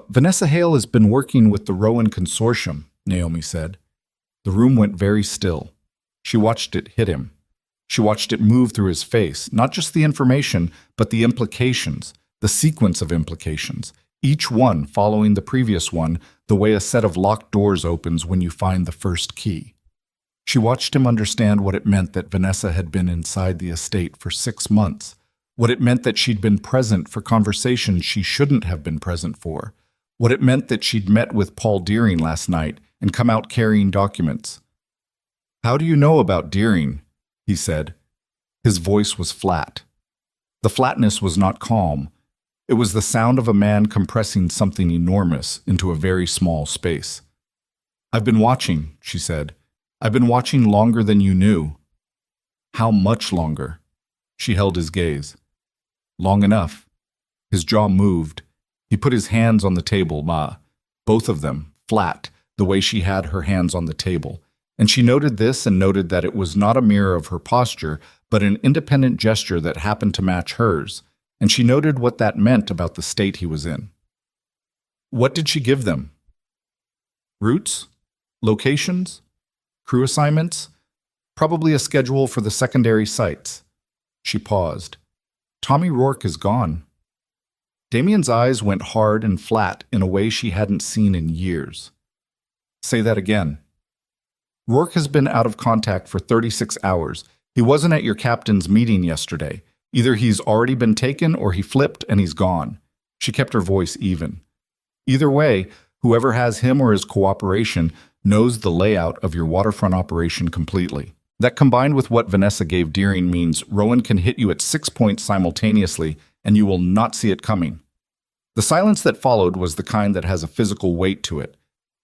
Vanessa Hale has been working with the Rowan Consortium, Naomi said. The room went very still. She watched it hit him. She watched it move through his face, not just the information, but the implications, the sequence of implications. each one following the previous one, the way a set of locked doors opens when you find the first key. She watched him understand what it meant that Vanessa had been inside the estate for 6 months, what it meant that she'd been present for conversations she shouldn't have been present for, what it meant that she'd met with Paul Deering last night and come out carrying documents. "How do you know about Deering?" he said. His voice was flat. The flatness was not calm. It was the sound of a man compressing something enormous into a very small space. "I've been watching," she said. "I've been watching longer than you knew." "How much longer?" She held his gaze. "Long enough." His jaw moved. He put his hands on the table, both of them, flat, the way she had her hands on the table. And she noted this and noted that it was not a mirror of her posture, but an independent gesture that happened to match hers. And she noted what that meant about the state he was in. What did she give them? Routes? Locations? Crew assignments? Probably a schedule for the secondary sites. She paused. Tommy Rourke is gone. Damien's eyes went hard and flat in a way she hadn't seen in years. Say that again. Rourke has been out of contact for 36 hours. He wasn't at your captain's meeting yesterday. Either he's already been taken or he flipped and he's gone. She kept her voice even. Either way, whoever has him or his cooperation knows the layout of your waterfront operation completely. That combined with what Vanessa gave Deering means Rowan can hit you at 6 points simultaneously and you will not see it coming. The silence that followed was the kind that has a physical weight to it.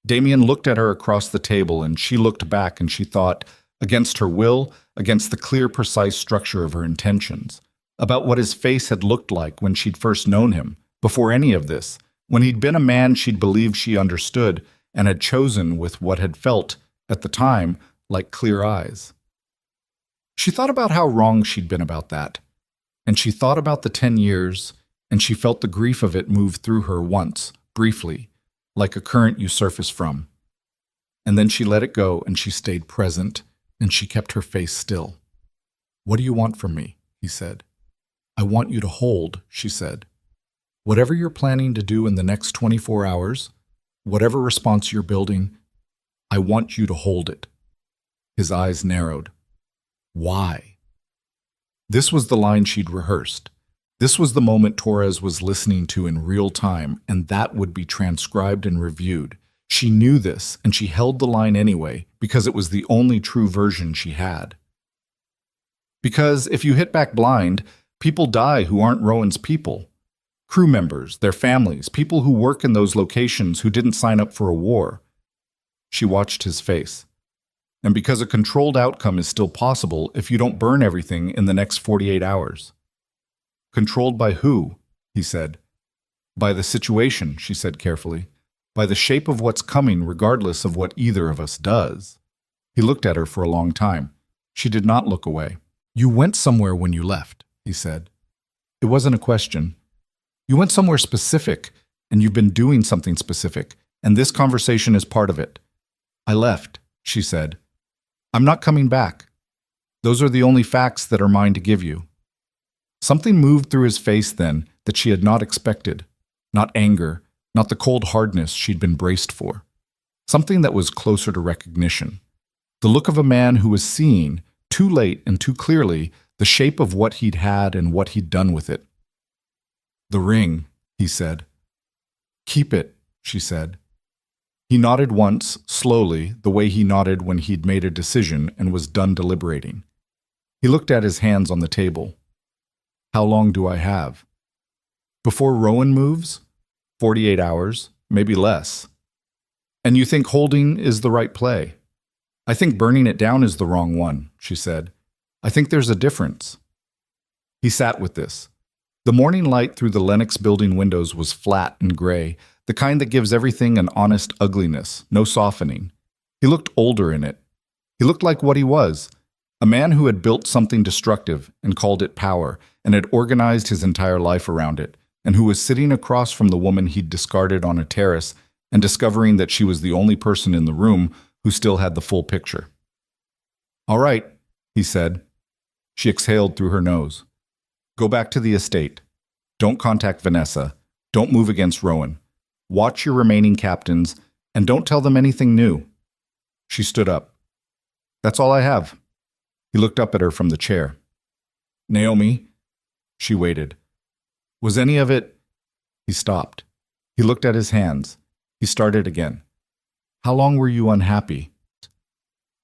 Damien looked at her across the table and she looked back and she thought, against her will, against the clear, precise structure of her intentions, about what his face had looked like when she'd first known him, before any of this, when he'd been a man she'd believed she understood and had chosen with what had felt, at the time, like clear eyes. She thought about how wrong she'd been about that, and she thought about the 10 years, and she felt the grief of it move through her once, briefly, like a current you surface from. And then she let it go and she stayed present and she kept her face still. What do you want from me? He said. I want you to hold, she said. Whatever you're planning to do in the next 24 hours, whatever response you're building, I want you to hold it. His eyes narrowed. Why? This was the line she'd rehearsed. This was the moment Torres was listening to in real time, and that would be transcribed and reviewed. She knew this, and she held the line anyway, because it was the only true version she had. Because if you hit back blind, people die who aren't Rowan's people. Crew members, their families, people who work in those locations who didn't sign up for a war. She watched his face. And because a controlled outcome is still possible if you don't burn everything in the next 48 hours. Controlled by who? He said. By the situation, she said carefully. By the shape of what's coming regardless of what either of us does. He looked at her for a long time. She did not look away. You went somewhere when you left, he said. It wasn't a question. You went somewhere specific, and you've been doing something specific, and this conversation is part of it. I left, she said. I'm not coming back. Those are the only facts that are mine to give you. Something moved through his face then that she had not expected. Not anger, not the cold hardness she'd been braced for. Something that was closer to recognition. The look of a man who was seeing, too late and too clearly, the shape of what he'd had and what he'd done with it. The ring, he said. Keep it, she said. He nodded once, slowly, the way he nodded when he'd made a decision and was done deliberating. He looked at his hands on the table. How long do I have? Before Rowan moves? 48 hours, maybe less. And you think holding is the right play? I think burning it down is the wrong one, she said. I think there's a difference. He sat with this. The morning light through the Lennox building windows was flat and gray, the kind that gives everything an honest ugliness, no softening. He looked older in it. He looked like what he was, a man who had built something destructive and called it power, and had organized his entire life around it, and who was sitting across from the woman he'd discarded on a terrace and discovering that she was the only person in the room who still had the full picture. All right, he said. She exhaled through her nose. Go back to the estate. Don't contact Vanessa. Don't move against Rowan. Watch your remaining captains, and don't tell them anything new. She stood up. That's all I have. He looked up at her from the chair. Naomi? She waited. Was any of it? He stopped. He looked at his hands. He started again. How long were you unhappy?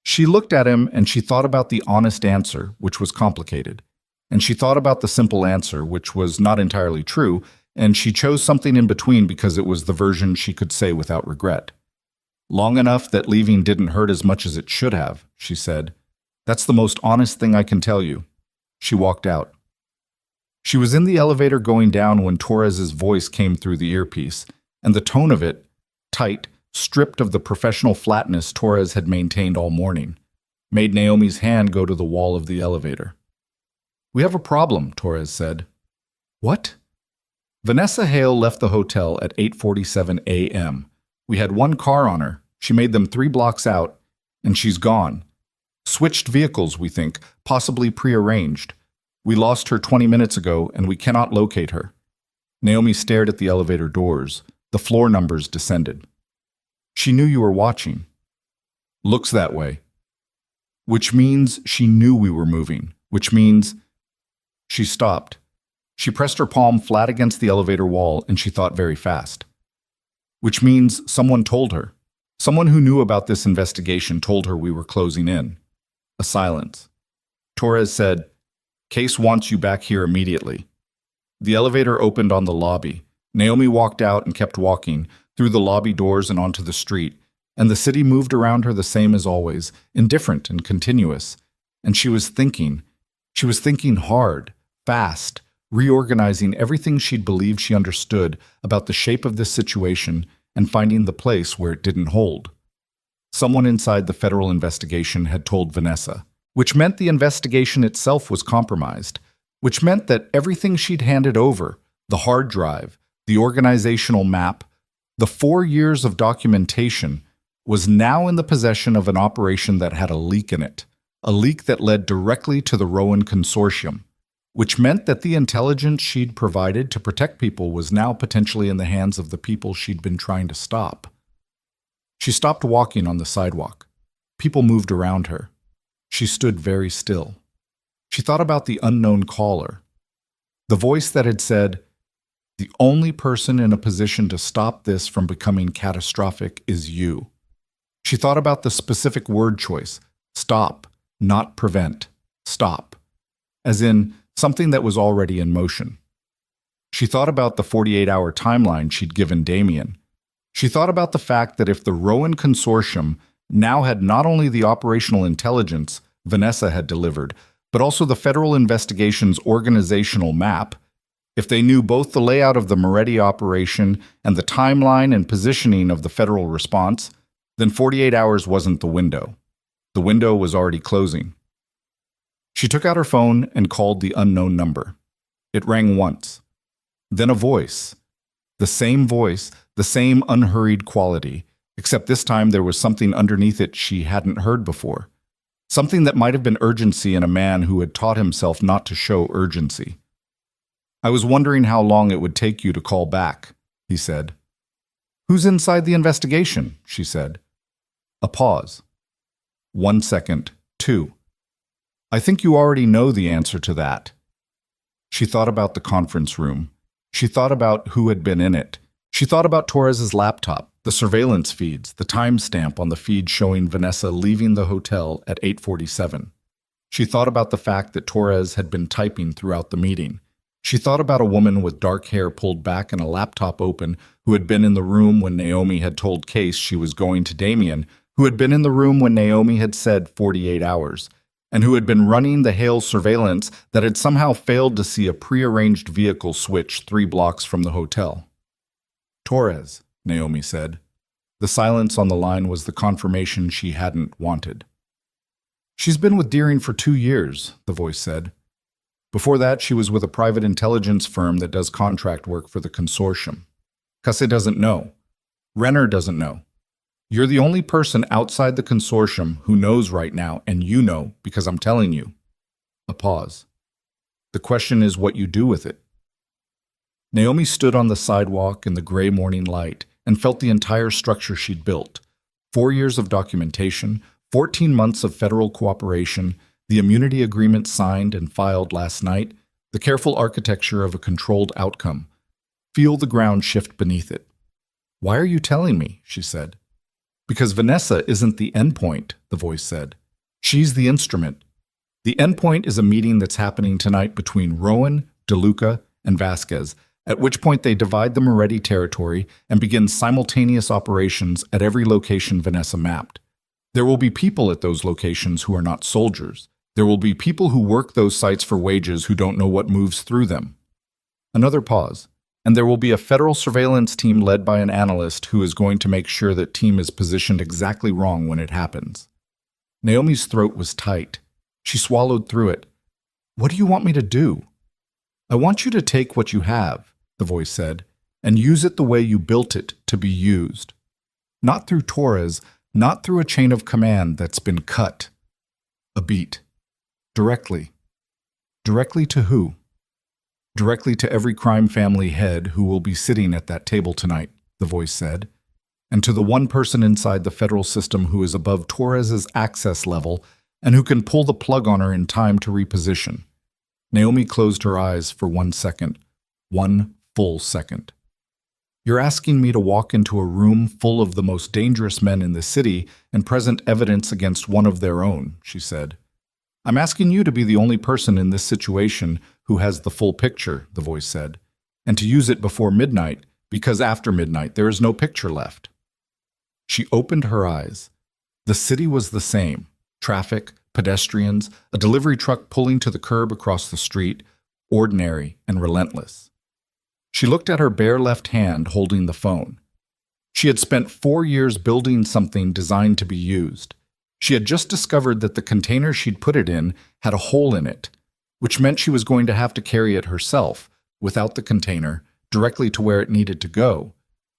She looked at him and she thought about the honest answer, which was complicated. And she thought about the simple answer, which was not entirely true, and she chose something in between because it was the version she could say without regret. Long enough that leaving didn't hurt as much as it should have, she said. That's the most honest thing I can tell you. She walked out. She was in the elevator going down when Torres's voice came through the earpiece, and the tone of it, tight, stripped of the professional flatness Torres had maintained all morning, made Naomi's hand go to the wall of the elevator. We have a problem, Torres said. What? Vanessa Hale left the hotel at 8:47 a.m. We had one car on her. She made them 3 blocks out, and she's gone. Switched vehicles, we think, possibly prearranged. We lost her 20 minutes ago, and we cannot locate her. Naomi stared at the elevator doors. The floor numbers descended. She knew you were watching. Looks that way. Which means she knew we were moving. Which means... She stopped. She pressed her palm flat against the elevator wall, and she thought very fast. Which means someone told her. Someone who knew about this investigation told her we were closing in. A silence. Torres said, Case wants you back here immediately. The elevator opened on the lobby. Naomi walked out and kept walking, through the lobby doors and onto the street, and the city moved around her the same as always, indifferent and continuous. And she was thinking. She was thinking hard, fast, reorganizing everything she'd believed she understood about the shape of this situation and finding the place where it didn't hold. Someone inside the federal investigation had told Vanessa, which meant the investigation itself was compromised, which meant that everything she'd handed over, the hard drive, the organizational map, the 4 years of documentation, was now in the possession of an operation that had a leak in it, a leak that led directly to the Rowan Consortium, which meant that the intelligence she'd provided to protect people was now potentially in the hands of the people she'd been trying to stop. She stopped walking on the sidewalk. People moved around her. She stood very still. She thought about the unknown caller, the voice that had said, "The only person in a position to stop this from becoming catastrophic is you." She thought about the specific word choice, stop, not prevent, stop, as in something that was already in motion. She thought about the 48-hour timeline she'd given Damien. She thought about the fact that if the Rowan Consortium now had not only the operational intelligence Vanessa had delivered, but also the federal investigation's organizational map, if they knew both the layout of the Moretti operation and the timeline and positioning of the federal response, then 48 hours wasn't the window. The window was already closing. She took out her phone and called the unknown number. It rang once. Then a voice. The same unhurried quality, except this time there was something underneath it she hadn't heard before. Something that might have been urgency in a man who had taught himself not to show urgency. I was wondering how long it would take you to call back, he said. Who's inside the investigation? She said. A pause. 1 second, 2. I think you already know the answer to that. She thought about the conference room. She thought about who had been in it. She thought about Torres's laptop, the surveillance feeds, the timestamp on the feed showing Vanessa leaving the hotel at 8:47. She thought about the fact that Torres had been typing throughout the meeting. She thought about a woman with dark hair pulled back and a laptop open who had been in the room when Naomi had told Case she was going to Damien, who had been in the room when Naomi had said 48 hours, and who had been running the Hale surveillance that had somehow failed to see a prearranged vehicle switch 3 blocks from the hotel. Torres, Naomi said. The silence on the line was the confirmation she hadn't wanted. She's been with Deering for 2 years, the voice said. Before that, she was with a private intelligence firm that does contract work for the consortium. Casse doesn't know. Renner doesn't know. You're the only person outside the consortium who knows right now, and you know because I'm telling you. A pause. The question is what you do with it. Naomi stood on the sidewalk in the gray morning light and felt the entire structure she'd built. 4 years of documentation, 14 months of federal cooperation, the immunity agreement signed and filed last night, the careful architecture of a controlled outcome. Feel the ground shift beneath it. "Why are you telling me?" she said. "Because Vanessa isn't the endpoint," the voice said. "She's the instrument. The endpoint is a meeting that's happening tonight between Rowan, DeLuca, and Vasquez, at which point they divide the Moretti territory and begin simultaneous operations at every location Vanessa mapped. There will be people at those locations who are not soldiers. There will be people who work those sites for wages who don't know what moves through them." Another pause. "And there will be a federal surveillance team led by an analyst who is going to make sure that team is positioned exactly wrong when it happens." Naomi's throat was tight. She swallowed through it. "What do you want me to do?" "I want you to take what you have," the voice said, "and use it the way you built it to be used. Not through Torres, not through a chain of command that's been cut." A beat. "Directly." "Directly to who?" "Directly to every crime family head who will be sitting at that table tonight," the voice said, "and to the one person inside the federal system who is above Torres's access level and who can pull the plug on her in time to reposition." Naomi closed her eyes for 1 second. 1 full second. "You're asking me to walk into a room full of the most dangerous men in the city and present evidence against one of their own," she said. "I'm asking you to be the only person in this situation who has the full picture," the voice said, "and to use it before midnight, because after midnight there is no picture left." She opened her eyes. The city was the same. Traffic, pedestrians, a delivery truck pulling to the curb across the street, ordinary and relentless. She looked at her bare left hand holding the phone. She had spent 4 years building something designed to be used. She had just discovered that the container she'd put it in had a hole in it, which meant she was going to have to carry it herself, without the container, directly to where it needed to go.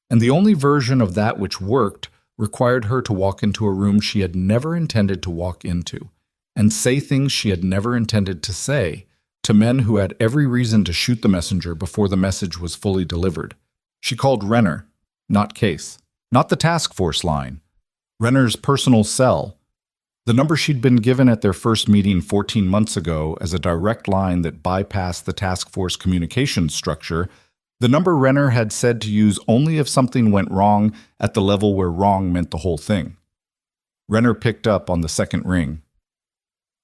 And the only version of that which worked required her to walk into a room she had never intended to walk into, and say things she had never intended to say, to men who had every reason to shoot the messenger before the message was fully delivered. She called Renner, not Case, not the task force line, Renner's personal cell, the number she'd been given at their first meeting 14 months ago as a direct line that bypassed the task force communications structure, the number Renner had said to use only if something went wrong at the level where wrong meant the whole thing. Renner picked up on the second ring.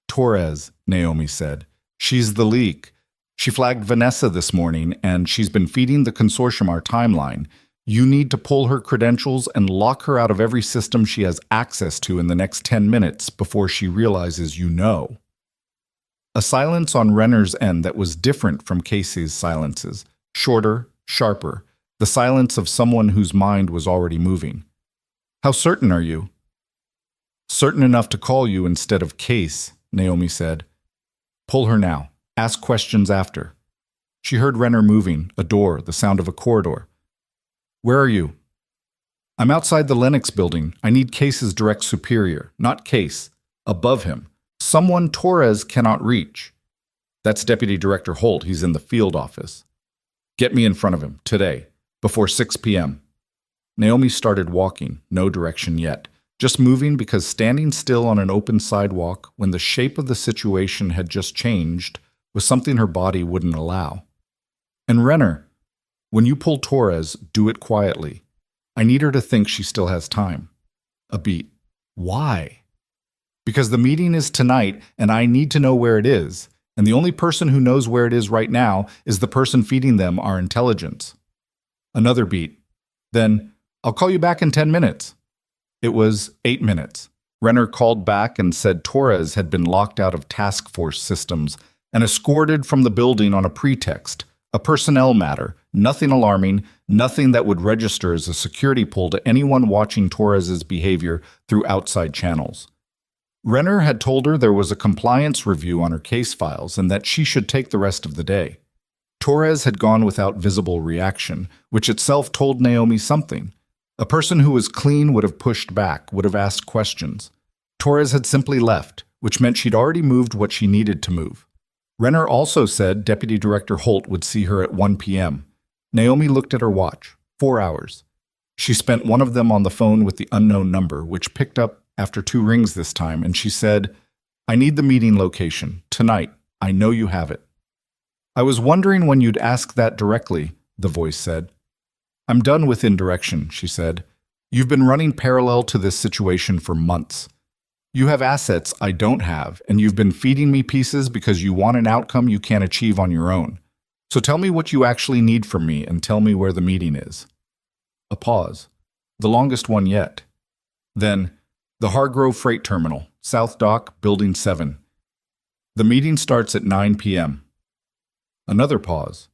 "Torres," Naomi said. "She's the leak. She flagged Vanessa this morning, and she's been feeding the consortium our timeline. You need to pull her credentials and lock her out of every system she has access to in the next 10 minutes before she realizes you know." A silence on Renner's end that was different from Casey's silences, shorter, sharper, the silence of someone whose mind was already moving. "How certain are you?" "Certain enough to call you instead of Case," Naomi said. "Pull her now. Ask questions after." She heard Renner moving, a door, the sound of a corridor. "Where are you?" "I'm outside the Lennox building. I need Case's direct superior, not Case. Above him. Someone Torres cannot reach." "That's Deputy Director Holt. He's in the field office." "Get me in front of him, today, before 6 p.m. Naomi started walking, no direction yet, just moving because standing still on an open sidewalk when the shape of the situation had just changed was something her body wouldn't allow. "And Renner, when you pull Torres, do it quietly. I need her to think she still has time." A beat. "Why?" "Because the meeting is tonight, and I need to know where it is, and the only person who knows where it is right now is the person feeding them our intelligence." Another beat. Then, "I'll call you back in 10 minutes. It was 8 minutes. Renner called back and said Torres had been locked out of task force systems and escorted from the building on a pretext, a personnel matter, nothing alarming, nothing that would register as a security pull to anyone watching Torres's behavior through outside channels. Renner had told her there was a compliance review on her case files and that she should take the rest of the day. Torres had gone without visible reaction, which itself told Naomi something. A person who was clean would have pushed back, would have asked questions. Torres had simply left, which meant she'd already moved what she needed to move. Renner also said Deputy Director Holt would see her at 1 p.m. Naomi looked at her watch. 4 hours. She spent one of them on the phone with the unknown number, which picked up after 2 rings this time, and she said, "I need the meeting location. Tonight. I know you have it." "I was wondering when you'd ask that directly," the voice said. "I'm done with indirection," she said. "You've been running parallel to this situation for months. You have assets I don't have, and you've been feeding me pieces because you want an outcome you can't achieve on your own. So tell me what you actually need from me and tell me where the meeting is." A pause. The longest one yet. Then, "The Hargrove Freight Terminal, South Dock, Building 7. The meeting starts at 9 p.m. Another pause.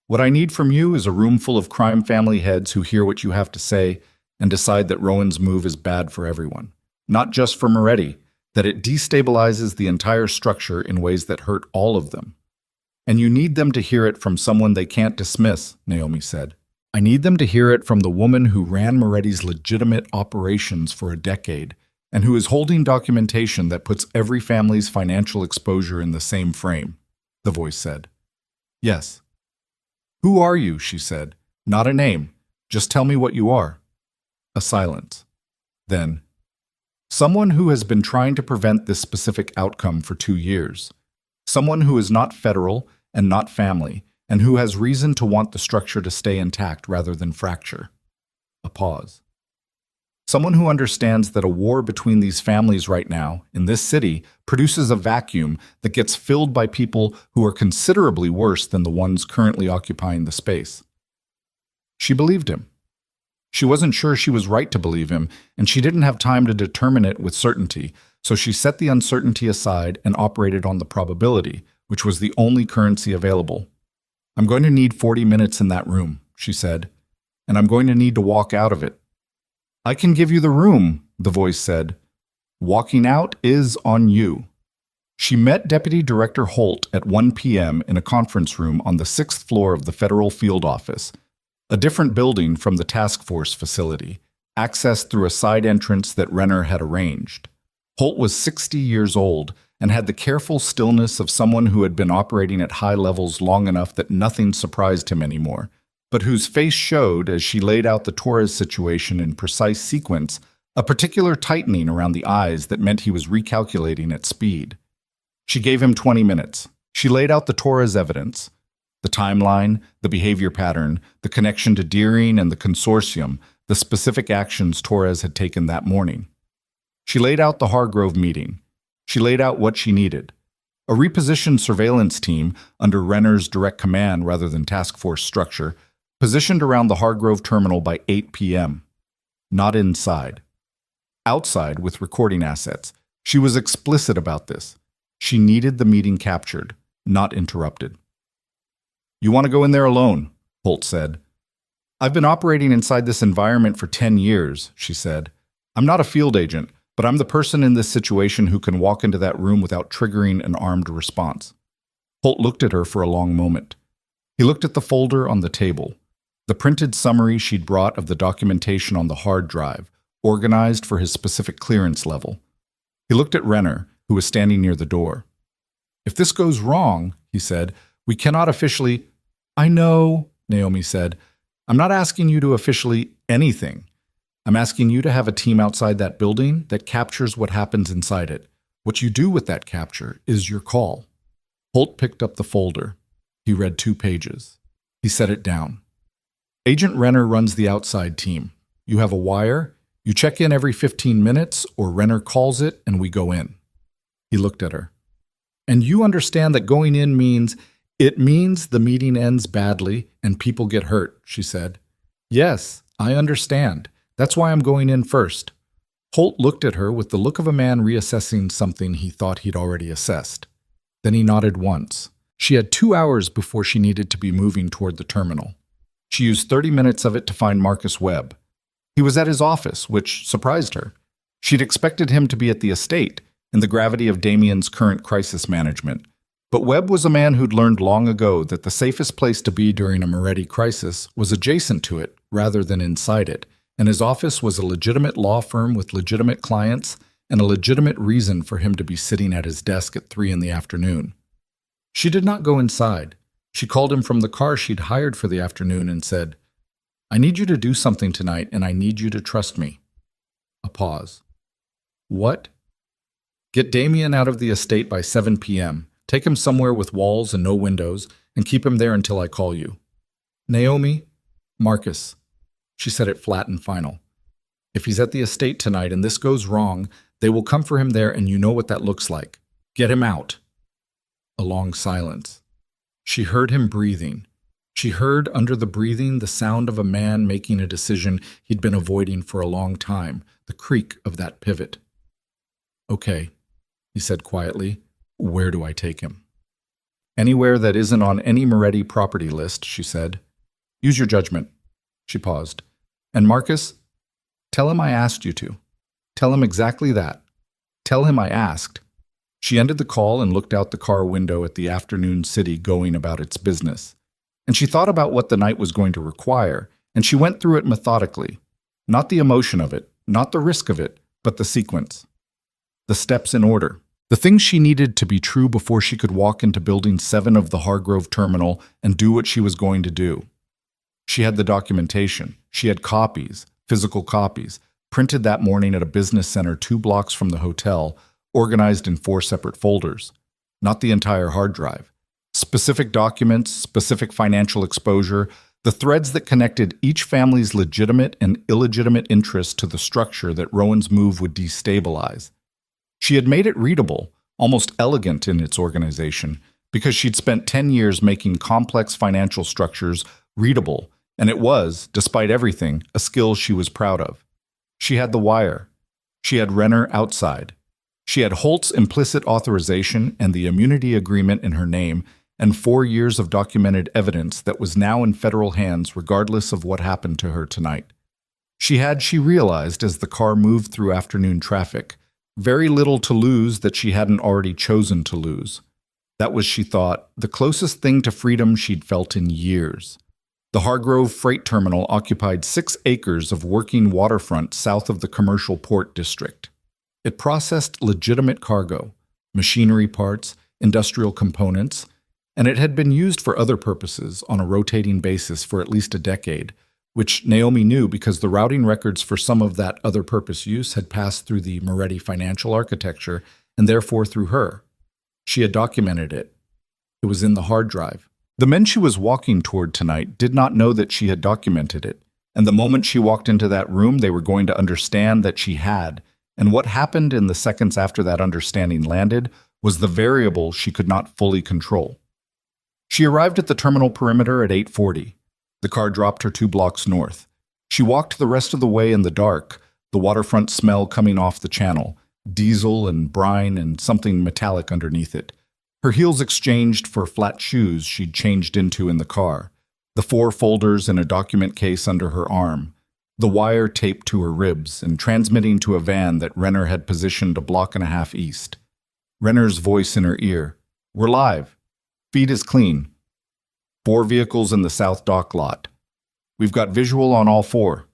"What I need from you is a room full of crime family heads who hear what you have to say and decide that Rowan's move is bad for everyone. Not just for Moretti, that it destabilizes the entire structure in ways that hurt all of them. And you need them to hear it from someone they can't dismiss," Naomi said. "I need them to hear it from the woman who ran Moretti's legitimate operations for a decade and who is holding documentation that puts every family's financial exposure in the same frame," the voice said. "Yes." "Who are you?" she said. "Not a name. Just tell me what you are." A silence. Then, "Someone who has been trying to prevent this specific outcome for 2 years. Someone who is not federal and not family, and who has reason to want the structure to stay intact rather than fracture." A pause. "Someone who understands that a war between these families right now, in this city, produces a vacuum that gets filled by people who are considerably worse than the ones currently occupying the space." She believed him. She wasn't sure she was right to believe him, and she didn't have time to determine it with certainty, so she set the uncertainty aside and operated on the probability, which was the only currency available. "I'm going to need 40 minutes in that room," she said, "and I'm going to need to walk out of it." "I can give you the room," the voice said. "Walking out is on you." She met Deputy Director Holt at 1 p.m. in a conference room on the 6th floor of the Federal Field Office, a different building from the task force facility, accessed through a side entrance that Renner had arranged. Holt was 60 years old and had the careful stillness of someone who had been operating at high levels long enough that nothing surprised him anymore, but whose face showed, as she laid out the Torres situation in precise sequence, a particular tightening around the eyes that meant he was recalculating at speed. She gave him 20 minutes. She laid out the Torres evidence, the timeline, the behavior pattern, the connection to Deering and the consortium, the specific actions Torres had taken that morning. She laid out the Hargrove meeting. She laid out what she needed. A repositioned surveillance team, under Renner's direct command rather than task force structure, positioned around the Hargrove terminal by 8 p.m. Not inside. Outside with recording assets. She was explicit about this. She needed the meeting captured, not interrupted. "You want to go in there alone," Holt said. "I've been operating inside this environment for 10 years, she said. "I'm not a field agent, but I'm the person in this situation who can walk into that room without triggering an armed response." Holt looked at her for a long moment. He looked at the folder on the table, the printed summary she'd brought of the documentation on the hard drive, organized for his specific clearance level. He looked at Renner, who was standing near the door. "If this goes wrong," he said, "we cannot officially—" "I know," Naomi said. "I'm not asking you to officially anything. I'm asking you to have a team outside that building that captures what happens inside it. What you do with that capture is your call." Holt picked up the folder. He read 2 pages. He set it down. "Agent Renner runs the outside team. You have a wire. You check in every 15 minutes, or Renner calls it and we go in." He looked at her. "And you understand that going in means—" "It means the meeting ends badly and people get hurt," she said. "Yes, I understand. That's why I'm going in first." Holt looked at her with the look of a man reassessing something he thought he'd already assessed. Then he nodded once. She had 2 hours before she needed to be moving toward the terminal. She used 30 minutes of it to find Marcus Webb. He was at his office, which surprised her. She'd expected him to be at the estate, in the gravity of Damien's current crisis management. But Webb was a man who'd learned long ago that the safest place to be during a Moretti crisis was adjacent to it rather than inside it, and his office was a legitimate law firm with legitimate clients and a legitimate reason for him to be sitting at his desk at 3 in the afternoon. She did not go inside. She called him from the car she'd hired for the afternoon and said, "I need you to do something tonight, and I need you to trust me." A pause. "What?" "Get Damien out of the estate by 7 p.m. Take him somewhere with walls and no windows, and keep him there until I call you." "Naomi?" "Marcus." She said it flat and final. "If he's at the estate tonight and this goes wrong, they will come for him there, and you know what that looks like. Get him out." A long silence. She heard him breathing. She heard under the breathing the sound of a man making a decision he'd been avoiding for a long time, the creak of that pivot. "Okay," he said quietly. "Where do I take him?" "Anywhere that isn't on any Moretti property list," she said. "Use your judgment." She paused. "And Marcus, tell him I asked you to. Tell him exactly that. Tell him I asked." She ended the call and looked out the car window at the afternoon city going about its business. And she thought about what the night was going to require, and she went through it methodically. Not the emotion of it, not the risk of it, but the sequence. The steps in order. The things she needed to be true before she could walk into Building 7 of the Hargrove Terminal and do what she was going to do. She had the documentation. She had copies, physical copies, printed that morning at a business center 2 blocks from the hotel, organized in 4 separate folders. Not the entire hard drive. Specific documents, specific financial exposure, the threads that connected each family's legitimate and illegitimate interests to the structure that Rowan's move would destabilize. She had made it readable, almost elegant in its organization, because she'd spent 10 years making complex financial structures readable, and it was, despite everything, a skill she was proud of. She had the wire. She had Renner outside. She had Holt's implicit authorization and the immunity agreement in her name, and 4 years of documented evidence that was now in federal hands regardless of what happened to her tonight. She realized as the car moved through afternoon traffic, very little to lose that she hadn't already chosen to lose. That was, she thought, the closest thing to freedom she'd felt in years. The Hargrove Freight Terminal occupied 6 acres of working waterfront south of the commercial port district. It processed legitimate cargo, machinery parts, industrial components, and it had been used for other purposes on a rotating basis for at least a decade, which Naomi knew because the routing records for some of that other purpose use had passed through the Moretti financial architecture and therefore through her. She had documented it. It was in the hard drive. The men she was walking toward tonight did not know that she had documented it, and the moment she walked into that room they were going to understand that she had, and what happened in the seconds after that understanding landed was the variable she could not fully control. She arrived at the terminal perimeter at 8:40. The car dropped her 2 blocks north. She walked the rest of the way in the dark, the waterfront smell coming off the channel, diesel and brine and something metallic underneath it. Her heels exchanged for flat shoes she'd changed into in the car, the 4 folders in a document case under her arm, the wire taped to her ribs and transmitting to a van that Renner had positioned a block and a half east. Renner's voice in her ear. "We're live. Feed is clean. 4 vehicles in the south dock lot. We've got visual on all 4.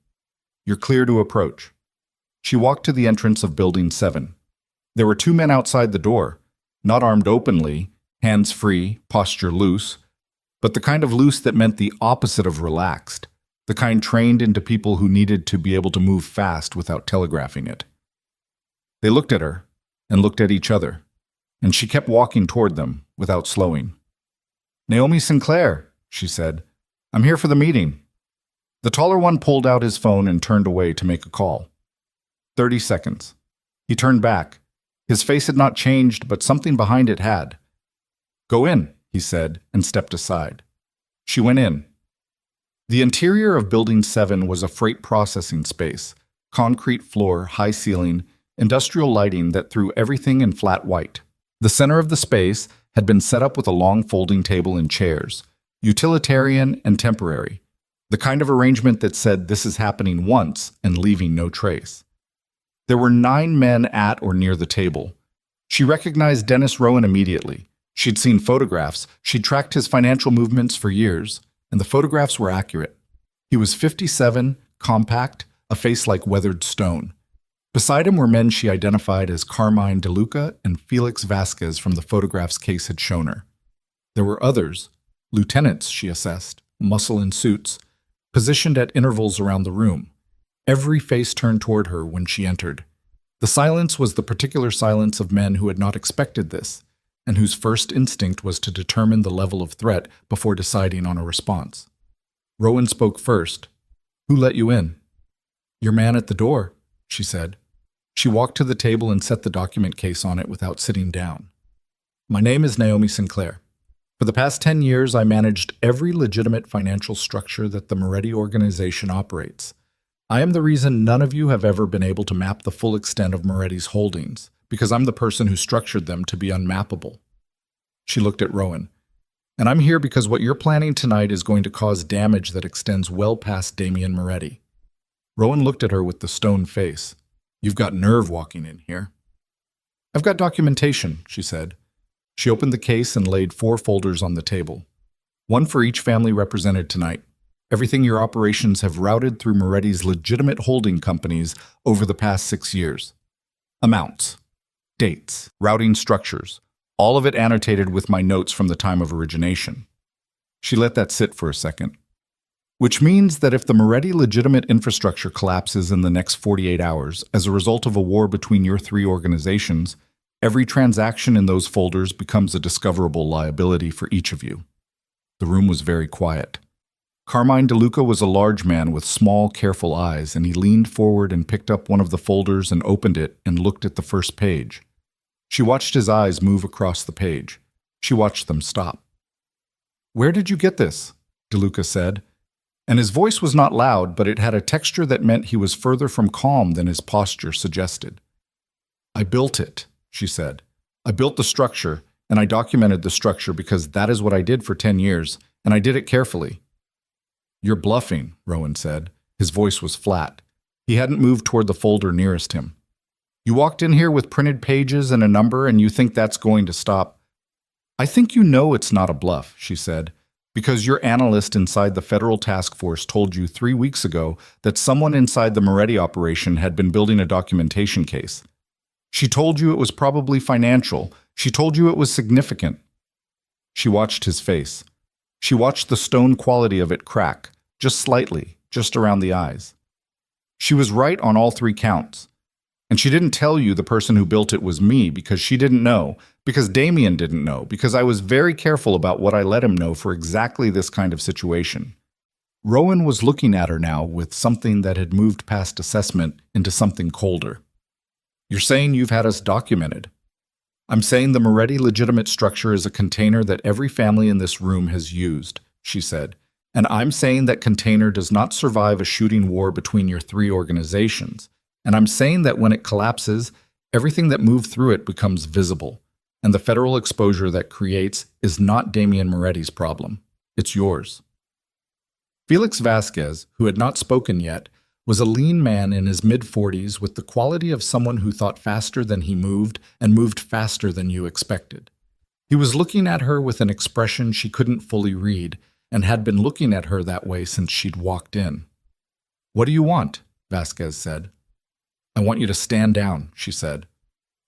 You're clear to approach." She walked to the entrance of Building 7. There were 2 men outside the door, not armed openly, hands free, posture loose, but the kind of loose that meant the opposite of relaxed, the kind trained into people who needed to be able to move fast without telegraphing it. They looked at her and looked at each other, and she kept walking toward them without slowing. "Naomi Sinclair," she said. "I'm here for the meeting." The taller one pulled out his phone and turned away to make a call. 30 seconds. He turned back. His face had not changed, but something behind it had. "Go in," he said, and stepped aside. She went in. The interior of Building 7 was a freight processing space, concrete floor, high ceiling, industrial lighting that threw everything in flat white. The center of the space had been set up with a long folding table and chairs, utilitarian and temporary, the kind of arrangement that said this is happening once and leaving no trace. There were 9 men at or near the table. She recognized Dennis Rowan immediately. She'd seen photographs, she'd tracked his financial movements for years, and the photographs were accurate. He was 57, compact, a face like weathered stone. Beside him were men she identified as Carmine DeLuca and Felix Vasquez from the photographs Case had shown her. There were others, Lieutenants, she assessed, muscle in suits, positioned at intervals around the room. Every face turned toward her when she entered. The silence was the particular silence of men who had not expected this, and whose first instinct was to determine the level of threat before deciding on a response. Rowan spoke first. "Who let you in?" "Your man at the door," she said. She walked to the table and set the document case on it without sitting down. "My name is Naomi Sinclair. For the past 10 years, I managed every legitimate financial structure that the Moretti organization operates. I am the reason none of you have ever been able to map the full extent of Moretti's holdings, because I'm the person who structured them to be unmappable." She looked at Rowan. "And I'm here because what you're planning tonight is going to cause damage that extends well past Damien Moretti." Rowan looked at her with the stone face. "You've got nerve walking in here." "I've got documentation," she said. She opened the case and laid 4 folders on the table. One for each family represented tonight. Everything your operations have routed through Moretti's legitimate holding companies over the past 6 years. Amounts, dates, routing structures, all of it annotated with my notes from the time of origination. She let that sit for a second. Which means that if the Moretti legitimate infrastructure collapses in the next 48 hours as a result of a war between your 3 organizations, every transaction in those folders becomes a discoverable liability for each of you. The room was very quiet. Carmine DeLuca was a large man with small, careful eyes, and he leaned forward and picked up one of the folders and opened it and looked at the first page. She watched his eyes move across the page. She watched them stop. "Where did you get this?" DeLuca said. And his voice was not loud, but it had a texture that meant he was further from calm than his posture suggested. "I built it," she said. "I built the structure, and I documented the structure because that is what I did for 10 years, and I did it carefully." "You're bluffing," Rowan said. His voice was flat. He hadn't moved toward the folder nearest him. "You walked in here with printed pages and a number, and you think that's going to stop." "I think you know it's not a bluff," she said, "because your analyst inside the federal task force told you 3 weeks ago that someone inside the Moretti operation had been building a documentation case. She told you it was probably financial. She told you it was significant." She watched his face. She watched the stone quality of it crack, just slightly, just around the eyes. She was right on all 3 counts. And she didn't tell you the person who built it was me because she didn't know, because Damien didn't know, because I was very careful about what I let him know for exactly this kind of situation. Rowan was looking at her now with something that had moved past assessment into something colder. "You're saying you've had us documented." "I'm saying the Moretti legitimate structure is a container that every family in this room has used," she said. "And I'm saying that container does not survive a shooting war between your 3 organizations. And I'm saying that when it collapses, everything that moved through it becomes visible. And the federal exposure that creates is not Damien Moretti's problem. It's yours." Felix Vasquez, who had not spoken yet, was a lean man in his mid-40s with the quality of someone who thought faster than he moved and moved faster than you expected. He was looking at her with an expression she couldn't fully read, and had been looking at her that way since she'd walked in. "What do you want?" Vasquez said. "I want you to stand down," she said.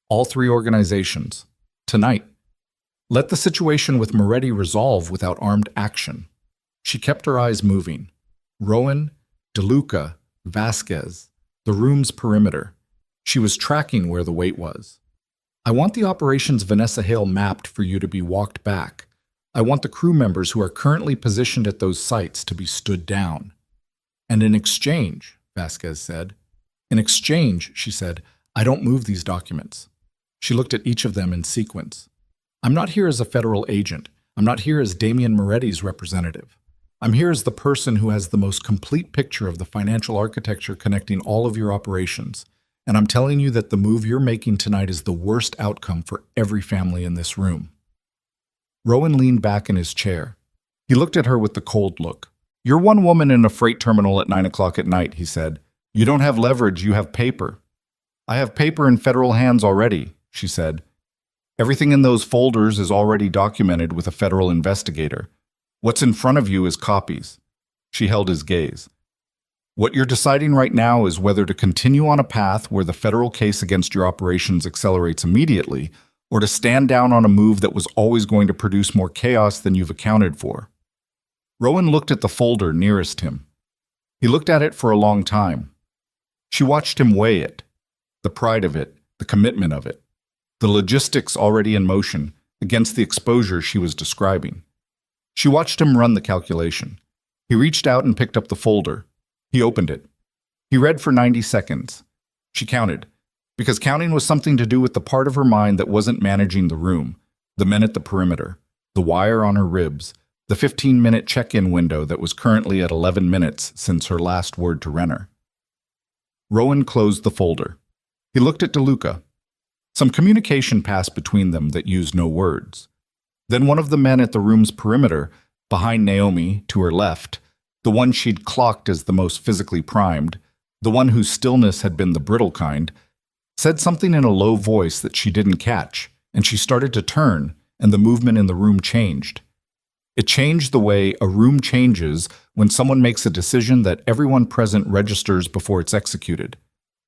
"All 3 organizations. Tonight. Let the situation with Moretti resolve without armed action." She kept her eyes moving. Rowan, DeLuca, Vasquez, the room's perimeter. She was tracking where the weight was. "I want the operations Vanessa Hale mapped for you to be walked back. I want the crew members who are currently positioned at those sites to be stood down." "And in exchange," Vasquez said. "In exchange," she said, "I don't move these documents." She looked at each of them in sequence. "I'm not here as a federal agent. I'm not here as Damien Moretti's representative. I'm here as the person who has the most complete picture of the financial architecture connecting all of your operations. And I'm telling you that the move you're making tonight is the worst outcome for every family in this room." Rowan leaned back in his chair. He looked at her with the cold look. "You're one woman in a freight terminal at 9 o'clock at night," he said. "You don't have leverage, you have paper." "I have paper in federal hands already," she said. "Everything in those folders is already documented with a federal investigator. What's in front of you is copies." She held his gaze. "What you're deciding right now is whether to continue on a path where the federal case against your operations accelerates immediately, or to stand down on a move that was always going to produce more chaos than you've accounted for." Rowan looked at the folder nearest him. He looked at it for a long time. She watched him weigh it, the pride of it, the commitment of it, the logistics already in motion against the exposure she was describing. She watched him run the calculation. He reached out and picked up the folder. He opened it. He read for 90 seconds. She counted, because counting was something to do with the part of her mind that wasn't managing the room, the men at the perimeter, the wire on her ribs, the 15-minute check-in window that was currently at 11 minutes since her last word to Renner. Rowan closed the folder. He looked at DeLuca. Some communication passed between them that used no words. Then one of the men at the room's perimeter, behind Naomi, to her left, the one she'd clocked as the most physically primed, the one whose stillness had been the brittle kind, said something in a low voice that she didn't catch, and she started to turn, and the movement in the room changed. It changed the way a room changes when someone makes a decision that everyone present registers before it's executed.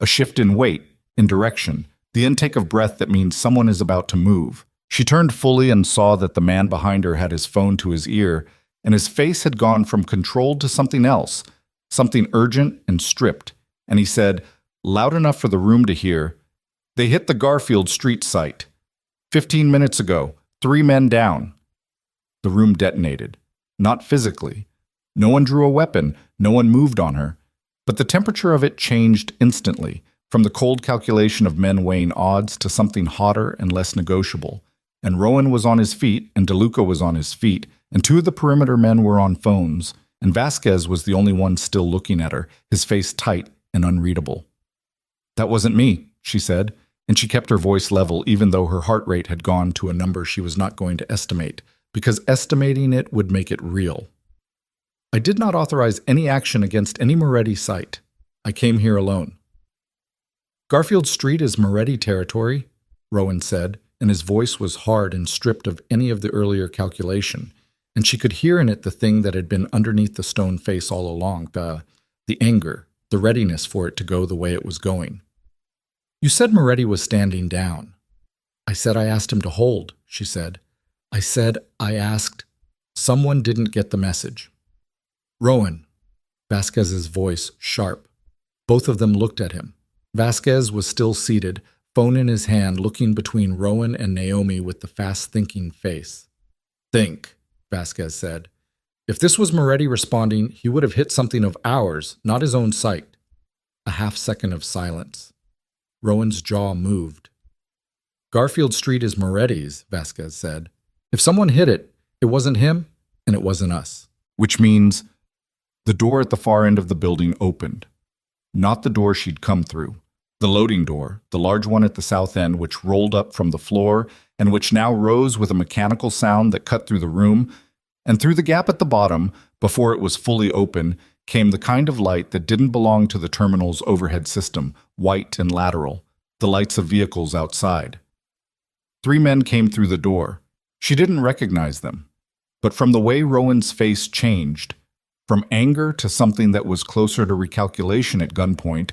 A shift in weight, in direction, the intake of breath that means someone is about to move. She turned fully and saw that the man behind her had his phone to his ear, and his face had gone from controlled to something else, something urgent and stripped, and he said, loud enough for the room to hear, "They hit the Garfield Street site. 15 minutes ago, 3 men down." The room detonated. Not physically. No one drew a weapon, no one moved on her. But the temperature of it changed instantly, from the cold calculation of men weighing odds to something hotter and less negotiable. And Rowan was on his feet, and DeLuca was on his feet, and 2 of the perimeter men were on phones, and Vasquez was the only one still looking at her, his face tight and unreadable. "That wasn't me," she said, and she kept her voice level even though her heart rate had gone to a number she was not going to estimate, because estimating it would make it real. "I did not authorize any action against any Moretti site. I came here alone." "Garfield Street is Moretti territory," Rowan said, and his voice was hard and stripped of any of the earlier calculation, and she could hear in it the thing that had been underneath the stone face all along, the anger, the readiness for it to go the way it was going. "You said Moretti was standing down." "I said I asked him to hold," she said. "I said I asked. Someone didn't get the message." "Rowan," Vasquez's voice sharp. Both of them looked at him. Vasquez was still seated, phone in his hand, looking between Rowan and Naomi with the fast-thinking face. "Think," Vasquez said. "If this was Moretti responding, he would have hit something of ours, not his own site." A half-second of silence. Rowan's jaw moved. "Garfield Street is Moretti's," Vasquez said. "If someone hit it, it wasn't him, and it wasn't us." Which means the door at the far end of the building opened. Not the door she'd come through. The loading door, the large one at the south end, which rolled up from the floor and which now rose with a mechanical sound that cut through the room, and through the gap at the bottom, before it was fully open, came the kind of light that didn't belong to the terminal's overhead system, white and lateral, the lights of vehicles outside. 3 men came through the door. She didn't recognize them. But from the way Rowan's face changed, from anger to something that was closer to recalculation at gunpoint,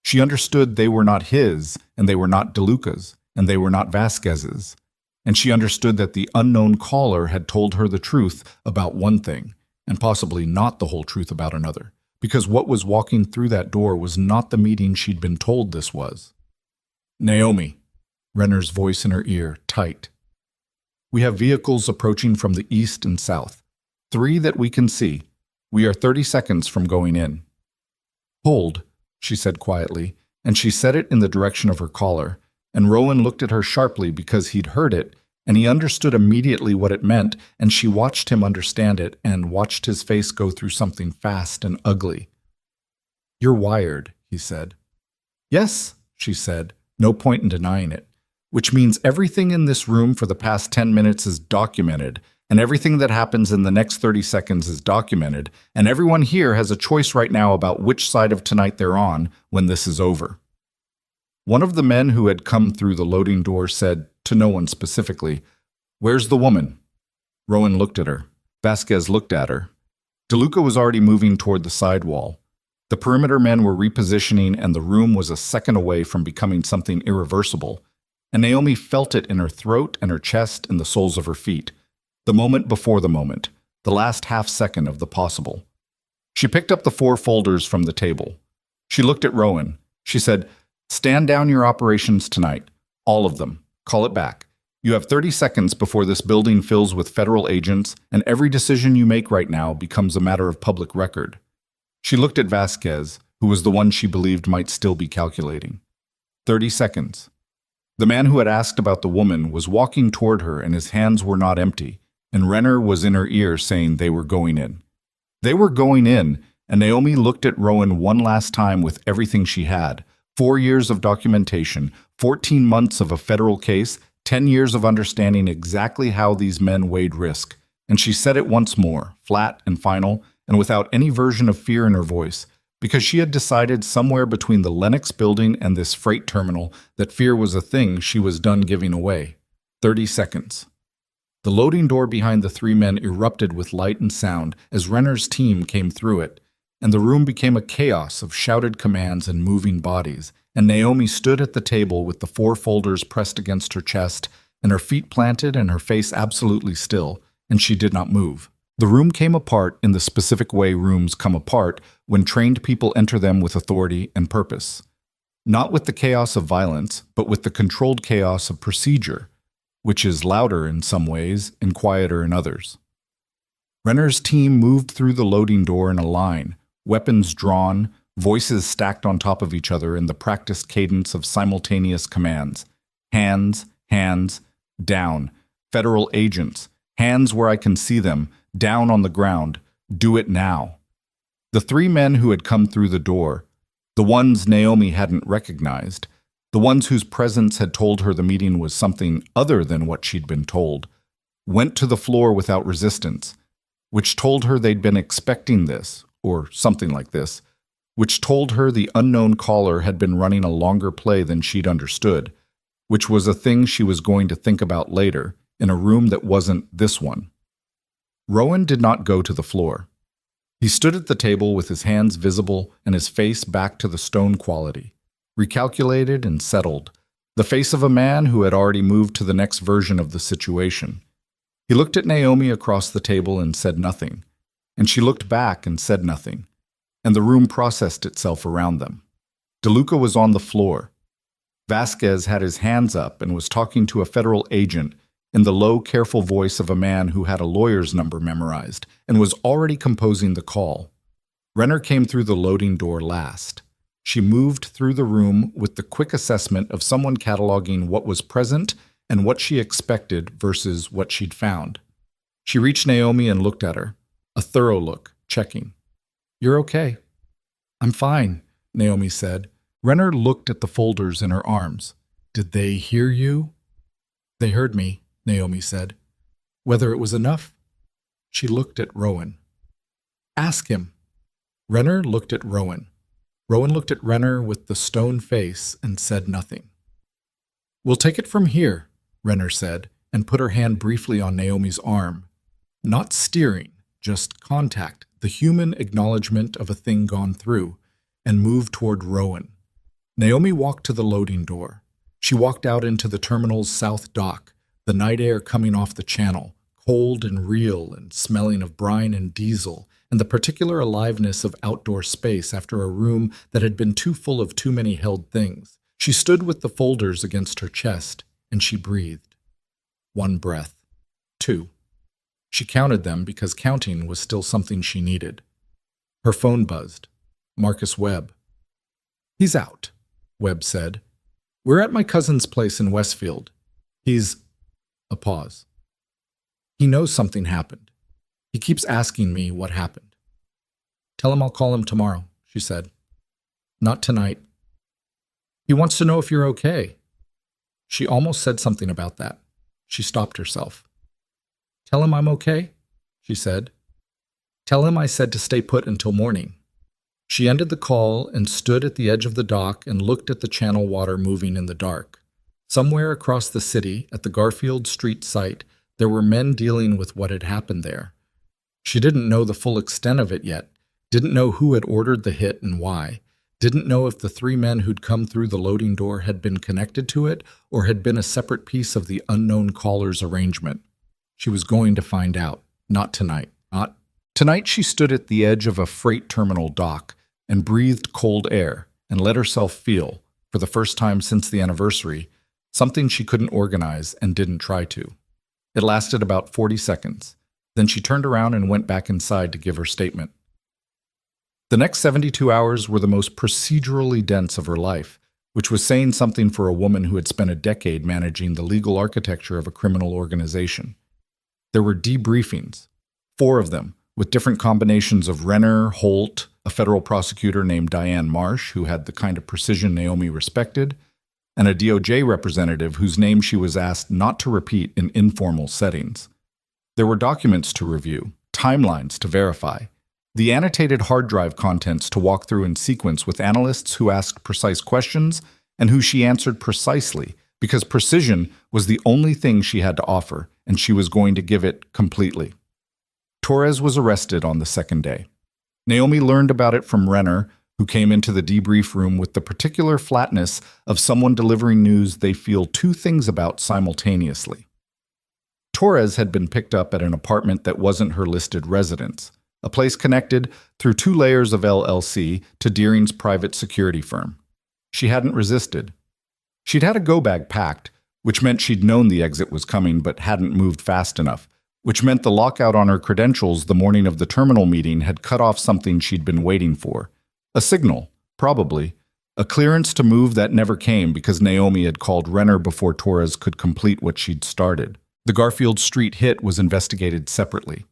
she understood they were not his, and they were not DeLuca's, and they were not Vasquez's. And she understood that the unknown caller had told her the truth about one thing, and possibly not the whole truth about another, because what was walking through that door was not the meeting she'd been told this was. "Naomi," Renner's voice in her ear, tight. "We have vehicles approaching from the east and south. 3 that we can see. We are 30 seconds from going in." "Hold," she said quietly, and she said it in the direction of her caller, and Rowan looked at her sharply because he'd heard it, and he understood immediately what it meant, and she watched him understand it and watched his face go through something fast and ugly. "You're wired," he said. "Yes," she said, no point in denying it. "Which means everything in this room for the past 10 minutes is documented, and everything that happens in the next 30 seconds is documented, and everyone here has a choice right now about which side of tonight they're on when this is over." One of the men who had come through the loading door said, to no one specifically, "Where's the woman?" Rowan looked at her. Vasquez looked at her. DeLuca was already moving toward the side wall. The perimeter men were repositioning, and the room was a second away from becoming something irreversible. And Naomi felt it in her throat and her chest and the soles of her feet. The moment before the moment. the last half second of the possible. She picked up the 4 folders from the table. She looked at Rowan. She said, "Stand down your operations tonight. All of them. Call it back. You have 30 seconds before this building fills with federal agents, and every decision you make right now becomes a matter of public record." She looked at Vasquez, who was the one she believed might still be calculating. 30 seconds. The man who had asked about the woman was walking toward her, and his hands were not empty, and Renner was in her ear saying they were going in. They were going in, and Naomi looked at Rowan one last time with everything she had. 4 years of documentation, 14 months of a federal case, 10 years of understanding exactly how these men weighed risk. And she said it once more, flat and final, and without any version of fear in her voice, because she had decided somewhere between the Lenox building and this freight terminal that fear was a thing she was done giving away. 30 seconds. The loading door behind the 3 men erupted with light and sound as Renner's team came through it, and the room became a chaos of shouted commands and moving bodies, and Naomi stood at the table with the 4 folders pressed against her chest, and her feet planted and her face absolutely still, and she did not move. The room came apart in the specific way rooms come apart when trained people enter them with authority and purpose. Not with the chaos of violence, but with the controlled chaos of procedure, which is louder in some ways and quieter in others. Renner's team moved through the loading door in a line, weapons drawn, voices stacked on top of each other in the practiced cadence of simultaneous commands. Hands, hands, down. Federal agents. Hands where I can see them. Down on the ground. Do it now. The 3 men who had come through the door, the ones Naomi hadn't recognized, the ones whose presence had told her the meeting was something other than what she'd been told, went to the floor without resistance, which told her they'd been expecting this, or something like this, which told her the unknown caller had been running a longer play than she'd understood, which was a thing she was going to think about later, in a room that wasn't this one. Rowan did not go to the floor. He stood at the table with his hands visible and his face back to the stone quality, recalculated and settled, the face of a man who had already moved to the next version of the situation. He looked at Naomi across the table and said nothing, and she looked back and said nothing, and the room processed itself around them. DeLuca was on the floor. Vasquez had his hands up and was talking to a federal agent in the low, careful voice of a man who had a lawyer's number memorized and was already composing the call. Renner came through the loading door last. She moved through the room with the quick assessment of someone cataloging what was present and what she expected versus what she'd found. She reached Naomi and looked at her, a thorough look, checking. "You're okay." "I'm fine," Naomi said. Renner looked at the folders in her arms. "Did they hear you?" "They heard me," Naomi said. "Whether it was enough?" She looked at Rowan. "Ask him." Renner looked at Rowan. Rowan looked at Renner with the stone face and said nothing. "We'll take it from here," Renner said, and put her hand briefly on Naomi's arm. Not steering, just contact, the human acknowledgement of a thing gone through, and moved toward Rowan. Naomi walked to the loading door. She walked out into the terminal's south dock, the night air coming off the channel, cold and real and smelling of brine and diesel, and the particular aliveness of outdoor space after a room that had been too full of too many held things. She stood with the folders against her chest, and she breathed. 1 breath. 2. She counted them because counting was still something she needed. Her phone buzzed. Marcus Webb. "He's out," Webb said. "We're at my cousin's place in Westfield. He's—" A pause. "He knows something happened. He keeps asking me what happened." "Tell him I'll call him tomorrow," she said. "Not tonight. He wants to know if you're okay." She almost said something about that. She stopped herself. "Tell him I'm okay," she said. "Tell him I said to stay put until morning." She ended the call and stood at the edge of the dock and looked at the channel water moving in the dark. Somewhere across the city, at the Garfield Street site, there were men dealing with what had happened there. She didn't know the full extent of it yet, didn't know who had ordered the hit and why, didn't know if the 3 men who'd come through the loading door had been connected to it or had been a separate piece of the unknown caller's arrangement. She was going to find out. Not tonight. Not Tonight she stood at the edge of a freight terminal dock and breathed cold air and let herself feel, for the first time since the anniversary, something she couldn't organize and didn't try to. It lasted about 40 seconds. Then she turned around and went back inside to give her statement. The next 72 hours were the most procedurally dense of her life, which was saying something for a woman who had spent a decade managing the legal architecture of a criminal organization. There were debriefings, 4 of them, with different combinations of Renner, Holt, a federal prosecutor named Diane Marsh, who had the kind of precision Naomi respected, and a DOJ representative whose name she was asked not to repeat in informal settings. There were documents to review, timelines to verify, the annotated hard drive contents to walk through in sequence with analysts who asked precise questions and who she answered precisely, because precision was the only thing she had to offer, and she was going to give it completely. Torres was arrested on the second day. Naomi learned about it from Renner, who came into the debrief room with the particular flatness of someone delivering news they feel 2 things about simultaneously. Torres had been picked up at an apartment that wasn't her listed residence, a place connected through 2 layers of LLC to Deering's private security firm. She hadn't resisted. She'd had a go-bag packed, which meant she'd known the exit was coming but hadn't moved fast enough, which meant the lockout on her credentials the morning of the terminal meeting had cut off something she'd been waiting for. A signal, probably. A clearance to move that never came because Naomi had called Renner before Torres could complete what she'd started. The Garfield Street hit was investigated separately.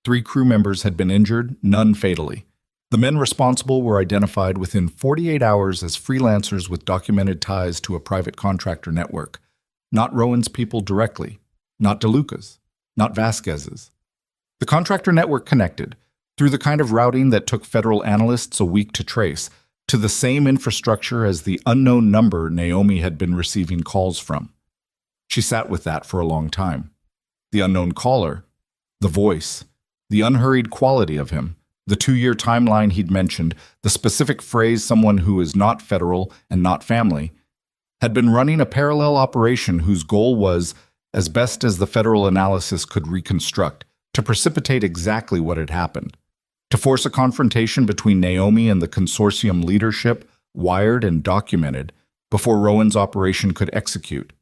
3 crew members had been injured, none fatally. The men responsible were identified within 48 hours as freelancers with documented ties to a private contractor network. Not Rowan's people directly, not DeLuca's, not Vasquez's. The contractor network connected, through the kind of routing that took federal analysts a week to trace, to the same infrastructure as the unknown number Naomi had been receiving calls from. She sat with that for a long time. The unknown caller, the voice, the unhurried quality of him, the 2-year timeline he'd mentioned, the specific phrase someone who is not federal and not family, had been running a parallel operation whose goal was, as best as the federal analysis could reconstruct, to precipitate exactly what had happened, to force a confrontation between Naomi and the consortium leadership, wired and documented, before Rowan's operation could execute,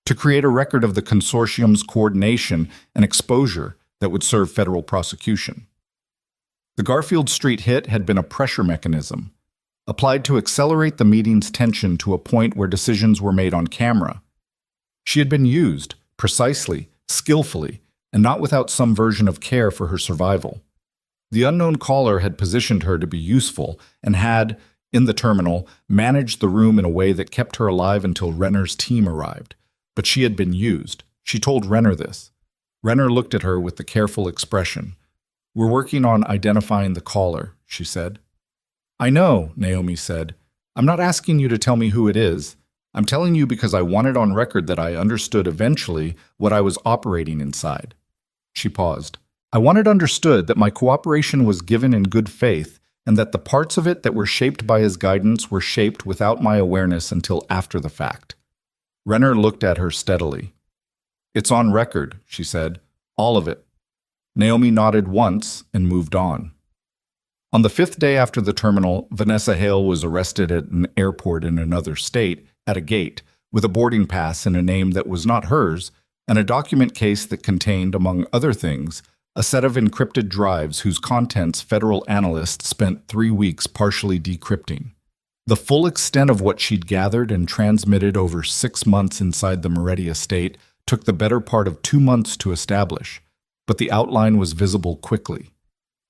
to create a record of the consortium's coordination and exposure that would serve federal prosecution. The Garfield Street hit had been a pressure mechanism, applied to accelerate the meeting's tension to a point where decisions were made on camera. She had been used, precisely, skillfully, and not without some version of care for her survival. The unknown caller had positioned her to be useful and had, in the terminal, managed the room in a way that kept her alive until Renner's team arrived. But she had been used. She told Renner this. Renner looked at her with the careful expression. "We're working on identifying the caller," she said. "I know," Naomi said. "I'm not asking you to tell me who it is. I'm telling you because I wanted on record that I understood eventually what I was operating inside." She paused. "I wanted understood that my cooperation was given in good faith and that the parts of it that were shaped by his guidance were shaped without my awareness until after the fact." Renner looked at her steadily. "It's on record," she said. "All of it." Naomi nodded once and moved on. On the 5th day after the terminal, Vanessa Hale was arrested at an airport in another state, at a gate, with a boarding pass in a name that was not hers, and a document case that contained, among other things, a set of encrypted drives whose contents federal analysts spent 3 weeks partially decrypting. The full extent of what she'd gathered and transmitted over 6 months inside the Moretti estate took the better part of 2 months to establish, but the outline was visible quickly.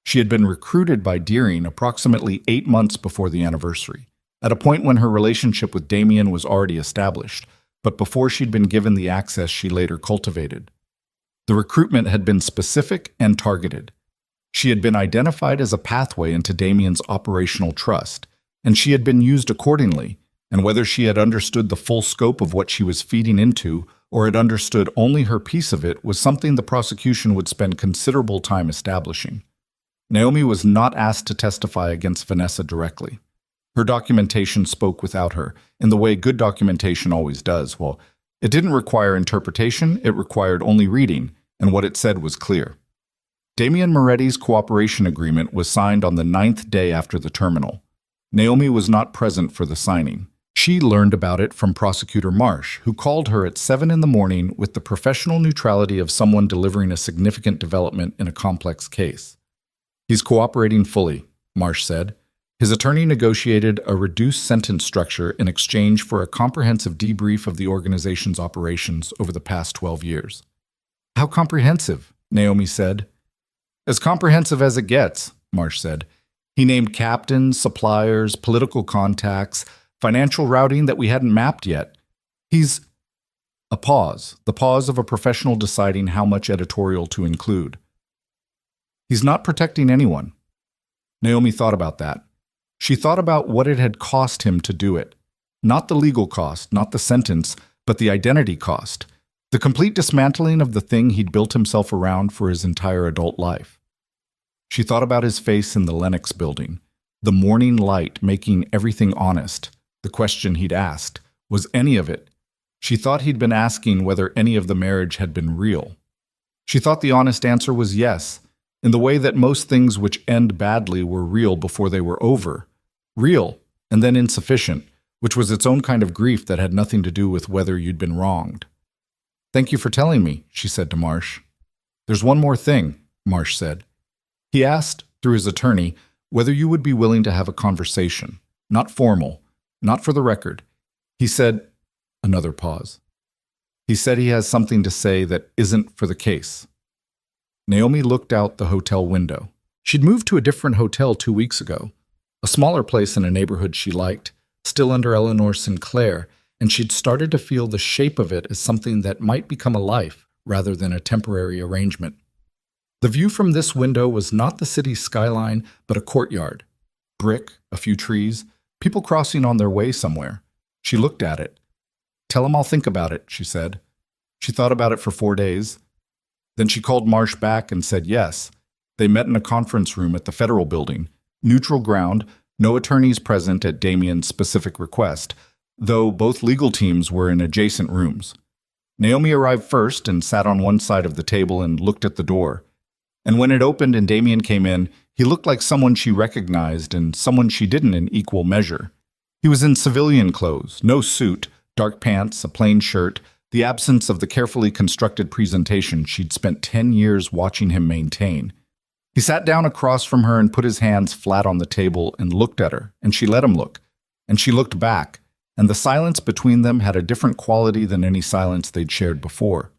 She had been recruited by Deering approximately 8 months before the anniversary, at a point when her relationship with Damien was already established, but before she'd been given the access she later cultivated. The recruitment had been specific and targeted. She had been identified as a pathway into Damien's operational trust, and she had been used accordingly, and whether she had understood the full scope of what she was feeding into or had understood only her piece of it was something the prosecution would spend considerable time establishing. Naomi was not asked to testify against Vanessa directly. Her documentation spoke without her, in the way good documentation always does. Well, it didn't require interpretation, it required only reading, and what it said was clear. Damien Moretti's cooperation agreement was signed on the ninth day after the terminal. Naomi was not present for the signing. She learned about it from Prosecutor Marsh, who called her at 7 in the morning with the professional neutrality of someone delivering a significant development in a complex case. "He's cooperating fully," Marsh said. His attorney negotiated a reduced sentence structure in exchange for a comprehensive debrief of the organization's operations over the past 12 years. "How comprehensive?" Naomi said. "As comprehensive as it gets," Marsh said. He named captains, suppliers, political contacts, financial routing that we hadn't mapped yet. He's a pause, the pause of a professional deciding how much editorial to include. "He's not protecting anyone." Naomi thought about that. She thought about what it had cost him to do it. Not the legal cost, not the sentence, but the identity cost. The complete dismantling of the thing he'd built himself around for his entire adult life. She thought about his face in the Lenox building, the morning light making everything honest. The question he'd asked, was any of it? She thought he'd been asking whether any of the marriage had been real. She thought the honest answer was yes, in the way that most things which end badly were real before they were over. Real, and then insufficient, which was its own kind of grief that had nothing to do with whether you'd been wronged. "Thank you for telling me," she said to Marsh. "There's one more thing," Marsh said. He asked, through his attorney, whether you would be willing to have a conversation, not formal, not for the record. He said, another pause. He said he has something to say that isn't for the case. Naomi looked out the hotel window. She'd moved to a different hotel 2 weeks ago, a smaller place in a neighborhood she liked, still under Eleanor Sinclair, and she'd started to feel the shape of it as something that might become a life rather than a temporary arrangement. The view from this window was not the city's skyline, but a courtyard. Brick, a few trees, people crossing on their way somewhere. She looked at it. "Tell him I'll think about it," she said. She thought about it for 4 days. Then she called Marsh back and said yes. They met in a conference room at the Federal Building. Neutral ground, no attorneys present at Damien's specific request, though both legal teams were in adjacent rooms. Naomi arrived first and sat on one side of the table and looked at the door. And when it opened and Damien came in, he looked like someone she recognized and someone she didn't in equal measure. He was in civilian clothes, no suit, dark pants, a plain shirt, the absence of the carefully constructed presentation she'd spent 10 years watching him maintain. He sat down across from her and put his hands flat on the table and looked at her, and she let him look. And she looked back, and the silence between them had a different quality than any silence they'd shared before.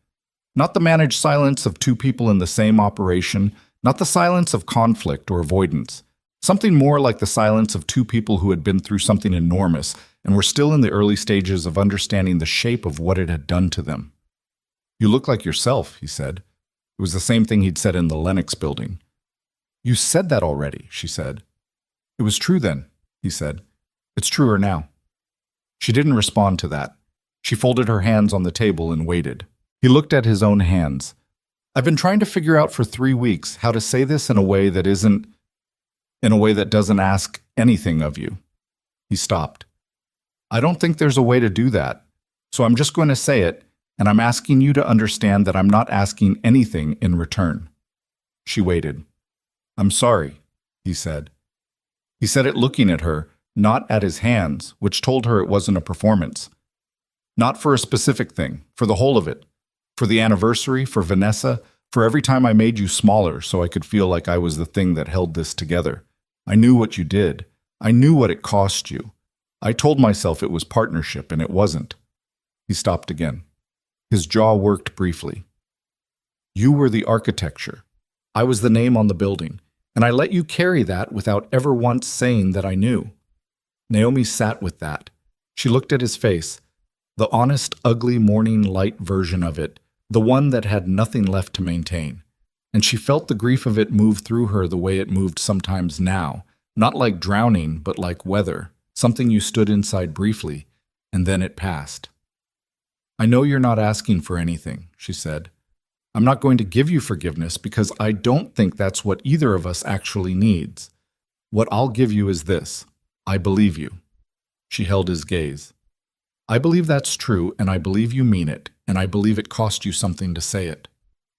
Not the managed silence of two people in the same operation, not the silence of conflict or avoidance. Something more like the silence of two people who had been through something enormous and were still in the early stages of understanding the shape of what it had done to them. "You look like yourself," he said. It was the same thing he'd said in the Lenox building. "You said that already," she said. "It was true then," he said. "It's truer now." She didn't respond to that. She folded her hands on the table and waited. He looked at his own hands. "I've been trying to figure out for 3 weeks how to say this in a way that doesn't ask anything of you." He stopped. "I don't think there's a way to do that, so I'm just going to say it, and I'm asking you to understand that I'm not asking anything in return." She waited. "I'm sorry," he said. He said it looking at her, not at his hands, which told her it wasn't a performance. Not for a specific thing, for the whole of it. For the anniversary, for Vanessa, for every time I made you smaller so I could feel like I was the thing that held this together. I knew what you did. I knew what it cost you. I told myself it was partnership, and it wasn't." He stopped again. His jaw worked briefly. "You were the architecture. I was the name on the building, and I let you carry that without ever once saying that I knew." Naomi sat with that. She looked at his face, the honest, ugly morning light version of it, the one that had nothing left to maintain. And she felt the grief of it move through her the way it moved sometimes now, not like drowning, but like weather, something you stood inside briefly, and then it passed. "I know you're not asking for anything," she said. "I'm not going to give you forgiveness because I don't think that's what either of us actually needs. What I'll give you is this. I believe you." She held his gaze. "I believe that's true, and I believe you mean it, and I believe it cost you something to say it.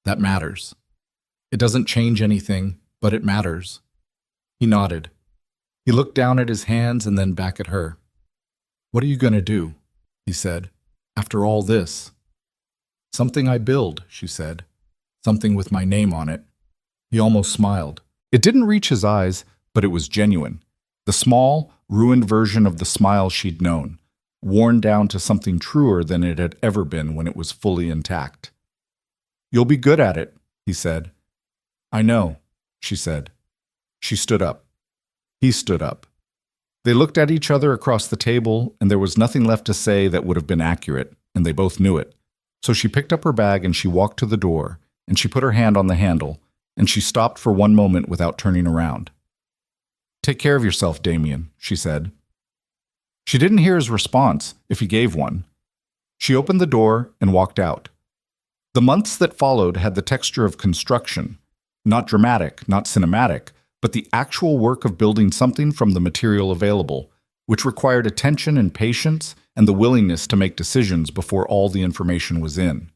That matters." It doesn't change anything, but it matters. He nodded. He looked down at his hands and then back at her. What are you going to do? He said. After all this? Something I build, she said. Something with my name on it. He almost smiled. It didn't reach his eyes, but it was genuine. The small, ruined version of the smile she'd known, worn down to something truer than it had ever been when it was fully intact. You'll be good at it, he said. I know, she said. She stood up. He stood up. They looked at each other across the table, and there was nothing left to say that would have been accurate, and they both knew it. So she picked up her bag and she walked to the door, and she put her hand on the handle, and she stopped for one moment without turning around. Take care of yourself, Damien, she said. She didn't hear his response, if he gave one. She opened the door and walked out. The months that followed had the texture of construction, not dramatic, not cinematic, but the actual work of building something from the material available, which required attention and patience and the willingness to make decisions before all the information was in.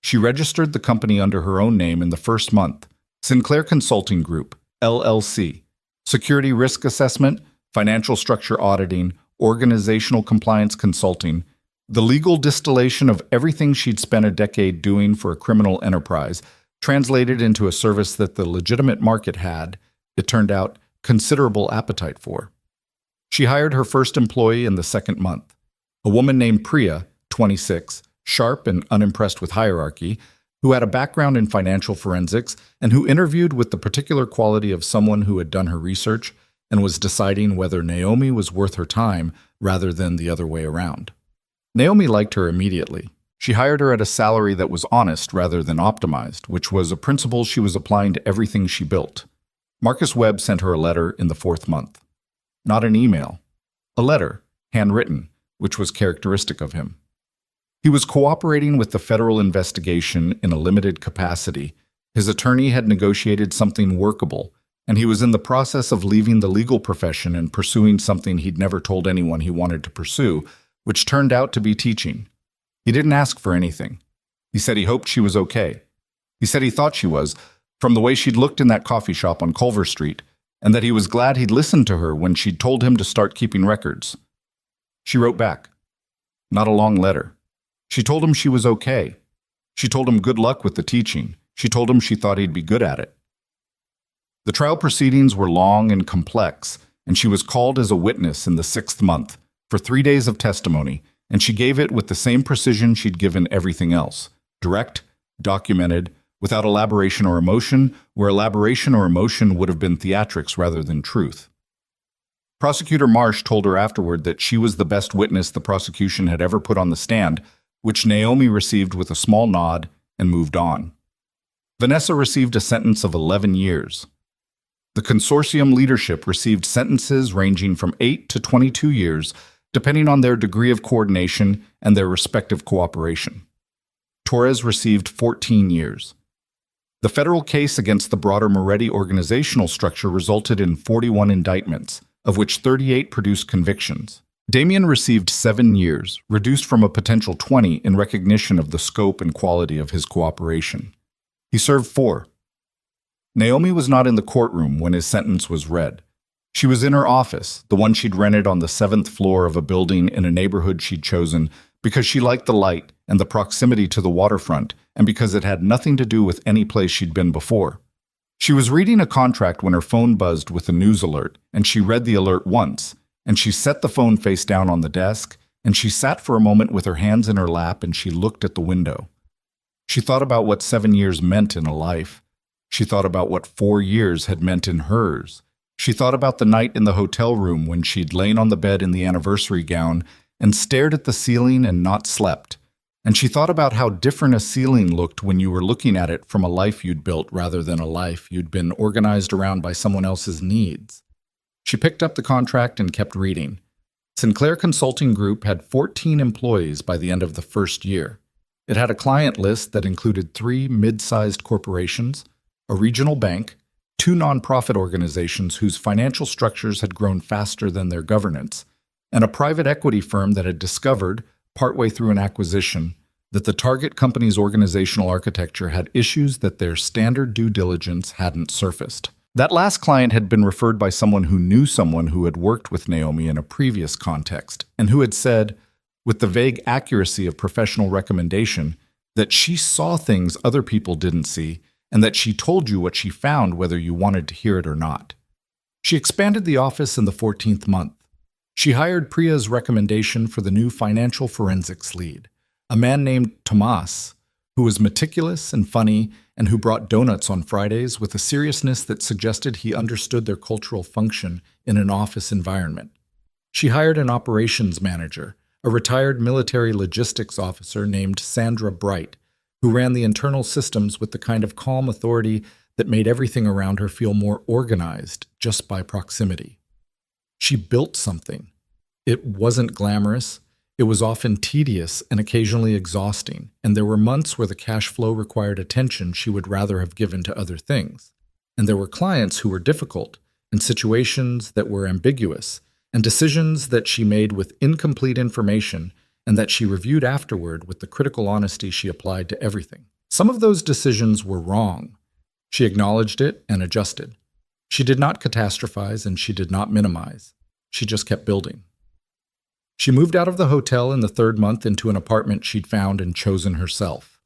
She registered the company under her own name in the first month, Sinclair Consulting Group, LLC, Security Risk Assessment, Financial Structure Auditing, Organizational Compliance Consulting, the legal distillation of everything she'd spent a decade doing for a criminal enterprise, translated into a service that the legitimate market had, it turned out, considerable appetite for. She hired her first employee in the second month, a woman named Priya, 26, sharp and unimpressed with hierarchy, who had a background in financial forensics and who interviewed with the particular quality of someone who had done her research and was deciding whether Naomi was worth her time rather than the other way around. Naomi liked her immediately. She hired her at a salary that was honest rather than optimized, which was a principle she was applying to everything she built. Marcus Webb sent her a letter in the fourth month. Not an email. A letter, handwritten, which was characteristic of him. He was cooperating with the federal investigation in a limited capacity. His attorney had negotiated something workable, and he was in the process of leaving the legal profession and pursuing something he'd never told anyone he wanted to pursue, which turned out to be teaching. He didn't ask for anything. He said he hoped she was okay. He said he thought she was, from the way she'd looked in that coffee shop on Culver Street, and that he was glad he'd listened to her when she'd told him to start keeping records. She wrote back. Not a long letter. She told him she was okay. She told him good luck with the teaching. She told him she thought he'd be good at it. The trial proceedings were long and complex, and she was called as a witness in the 6th month for 3 days of testimony, and she gave it with the same precision she'd given everything else, direct, documented, without elaboration or emotion, where elaboration or emotion would have been theatrics rather than truth. Prosecutor Marsh told her afterward that she was the best witness the prosecution had ever put on the stand, which Naomi received with a small nod and moved on. Vanessa received a sentence of 11 years. The consortium leadership received sentences ranging from 8 to 22 years, depending on their degree of coordination and their respective cooperation. Torres received 14 years. The federal case against the broader Moretti organizational structure resulted in 41 indictments, of which 38 produced convictions. Damien received 7 years, reduced from a potential 20 in recognition of the scope and quality of his cooperation. He served 4. Naomi was not in the courtroom when his sentence was read. She was in her office, the one she'd rented on the 7th floor of a building in a neighborhood she'd chosen because she liked the light and the proximity to the waterfront and because it had nothing to do with any place she'd been before. She was reading a contract when her phone buzzed with a news alert, and she read the alert once, and she set the phone face down on the desk, and she sat for a moment with her hands in her lap and she looked at the window. She thought about what 7 years meant in a life. She thought about what 4 years had meant in hers. She thought about the night in the hotel room when she'd lain on the bed in the anniversary gown and stared at the ceiling and not slept. And she thought about how different a ceiling looked when you were looking at it from a life you'd built rather than a life you'd been organized around by someone else's needs. She picked up the contract and kept reading. Sinclair Consulting Group had 14 employees by the end of the first year. It had a client list that included 3 mid-sized corporations, a regional bank, 2 nonprofit organizations whose financial structures had grown faster than their governance, and a private equity firm that had discovered, partway through an acquisition, that the target company's organizational architecture had issues that their standard due diligence hadn't surfaced. That last client had been referred by someone who had worked with Naomi in a previous context, and who had said, with the vague accuracy of professional recommendation, that she saw things other people didn't see, and that she told you what she found whether you wanted to hear it or not. She expanded the office in the 14th month. She hired Priya's recommendation for the new financial forensics lead, a man named Tomas, who was meticulous and funny and who brought donuts on Fridays with a seriousness that suggested he understood their cultural function in an office environment. She hired an operations manager, a retired military logistics officer named Sandra Bright, who ran the internal systems with the kind of calm authority that made everything around her feel more organized just by proximity. She built something. It wasn't glamorous. It was often tedious and occasionally exhausting, and there were months where the cash flow required attention she would rather have given to other things. And there were clients who were difficult, and situations that were ambiguous, and decisions that she made with incomplete information and that she reviewed afterward with the critical honesty she applied to everything. Some of those decisions were wrong. She acknowledged it and adjusted. She did not catastrophize and she did not minimize. She just kept building. She moved out of the hotel in the 3rd month into an apartment she'd found and chosen herself,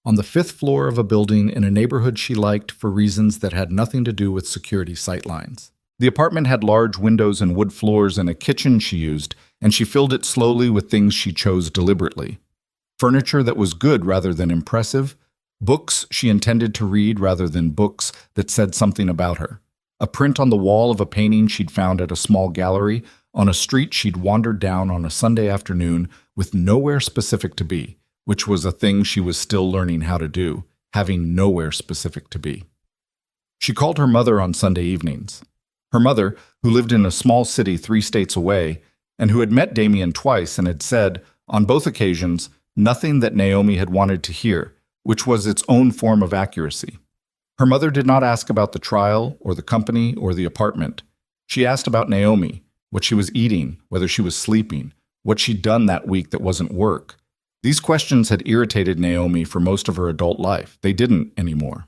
on the 5th floor of a building in a neighborhood she liked for reasons that had nothing to do with security sightlines. The apartment had large windows and wood floors and a kitchen she used, and she filled it slowly with things she chose deliberately. Furniture that was good rather than impressive, books she intended to read rather than books that said something about her, a print on the wall of a painting she'd found at a small gallery on a street she'd wandered down on a Sunday afternoon with nowhere specific to be, which was a thing she was still learning how to do, having nowhere specific to be. She called her mother on Sunday evenings. Her mother, who lived in a small city 3 states away, and who had met Damien twice and had said, on both occasions, nothing that Naomi had wanted to hear, which was its own form of accuracy. Her mother did not ask about the trial or the company or the apartment. She asked about Naomi, what she was eating, whether she was sleeping, what she'd done that week that wasn't work. These questions had irritated Naomi for most of her adult life. They didn't anymore.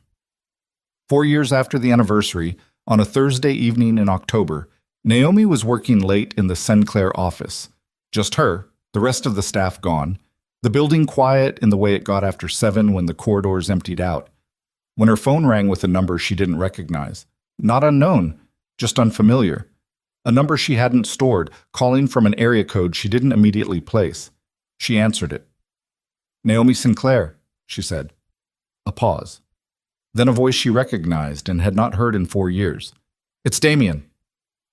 4 years after the anniversary, on a Thursday evening in October, Naomi was working late in the Sinclair office. Just her, the rest of the staff gone, the building quiet in the way it got after 7 when the corridors emptied out. When her phone rang with a number she didn't recognize. Not unknown, just unfamiliar. A number she hadn't stored, calling from an area code she didn't immediately place. She answered it. "Naomi Sinclair," she said. A pause. Then a voice she recognized and had not heard in 4 years. "It's Damien."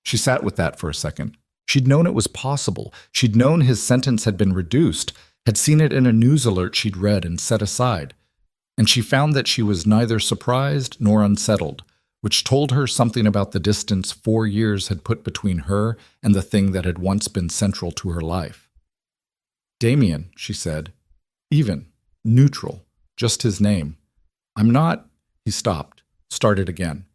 She sat with that for a second. She'd known it was possible. She'd known his sentence had been reduced, had seen it in a news alert she'd read and set aside. And she found that she was neither surprised nor unsettled, which told her something about the distance 4 years had put between her and the thing that had once been central to her life. "Damien," she said. Even, neutral, just his name. "I'm not—" He stopped, started again.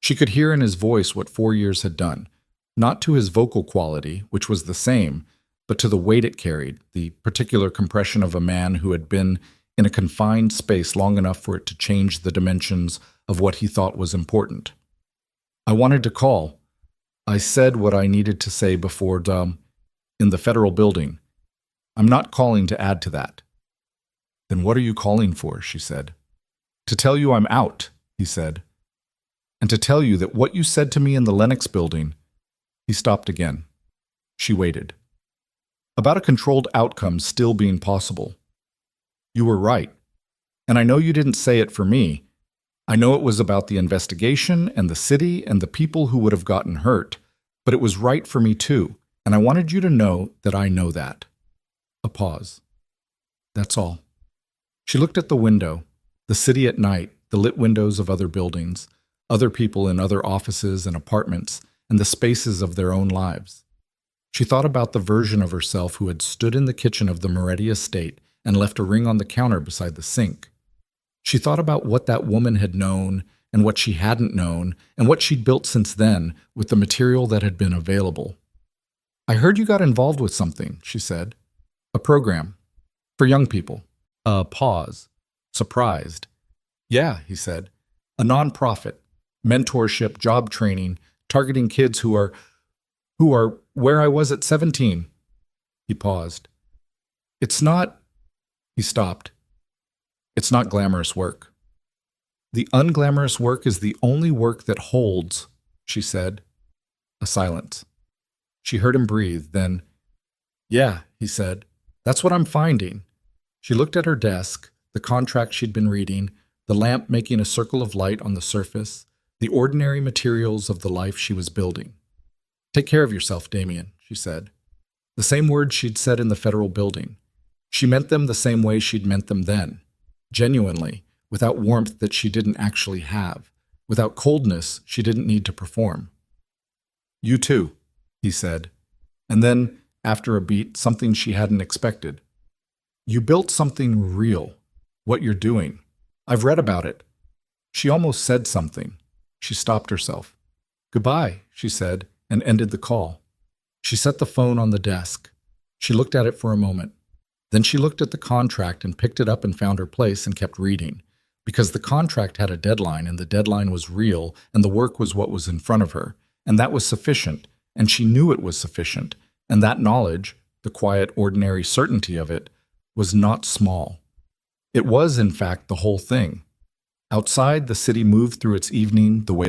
She could hear in his voice what 4 years had done, not to his vocal quality, which was the same, but to the weight it carried, the particular compression of a man who had been in a confined space long enough for it to change the dimensions of what he thought was important. "I wanted to call. I said what I needed to say before in the federal building. I'm not calling to add to that." "Then what are you calling for?" she said. "To tell you I'm out," he said. "And to tell you that what you said to me in the Lennox building—" He stopped again. She waited. "About a controlled outcome still being possible. You were right. And I know you didn't say it for me. I know it was about the investigation and the city and the people who would have gotten hurt, but it was right for me too, and I wanted you to know that I know that." A pause. "That's all." She looked at the window, the city at night, the lit windows of other buildings, other people in other offices and apartments, and the spaces of their own lives. She thought about the version of herself who had stood in the kitchen of the Moretti estate and left a ring on the counter beside the sink. She thought about what that woman had known and what she hadn't known and what she'd built since then with the material that had been available. "I heard you got involved with something," she said. "A program. For young people. A pause. Surprised. Yeah, he said. A nonprofit. Mentorship, job training, targeting kids who are where I was at 17. He paused. It's not, he stopped. It's not glamorous work. The unglamorous work is the only work that holds, she said. A silence. She heard him breathe, then, yeah, he said. That's what I'm finding. She looked at her desk, the contract she'd been reading, the lamp making a circle of light on the surface, the ordinary materials of the life she was building. Take care of yourself, Damien, she said. The same words she'd said in the federal building. She meant them the same way she'd meant them then, genuinely, without warmth that she didn't actually have, without coldness she didn't need to perform. You too, he said, and then, after a beat, something she hadn't expected. You built something real, what you're doing. I've read about it. She almost said something. She stopped herself. Goodbye, she said, and ended the call. She set the phone on the desk. She looked at it for a moment. Then she looked at the contract and picked it up and found her place and kept reading, because the contract had a deadline and the deadline was real and the work was what was in front of her, and that was sufficient, and she knew it was sufficient, and that knowledge, the quiet, ordinary certainty of it, was not small. It was, in fact, the whole thing. Outside, the city moved through its evening the way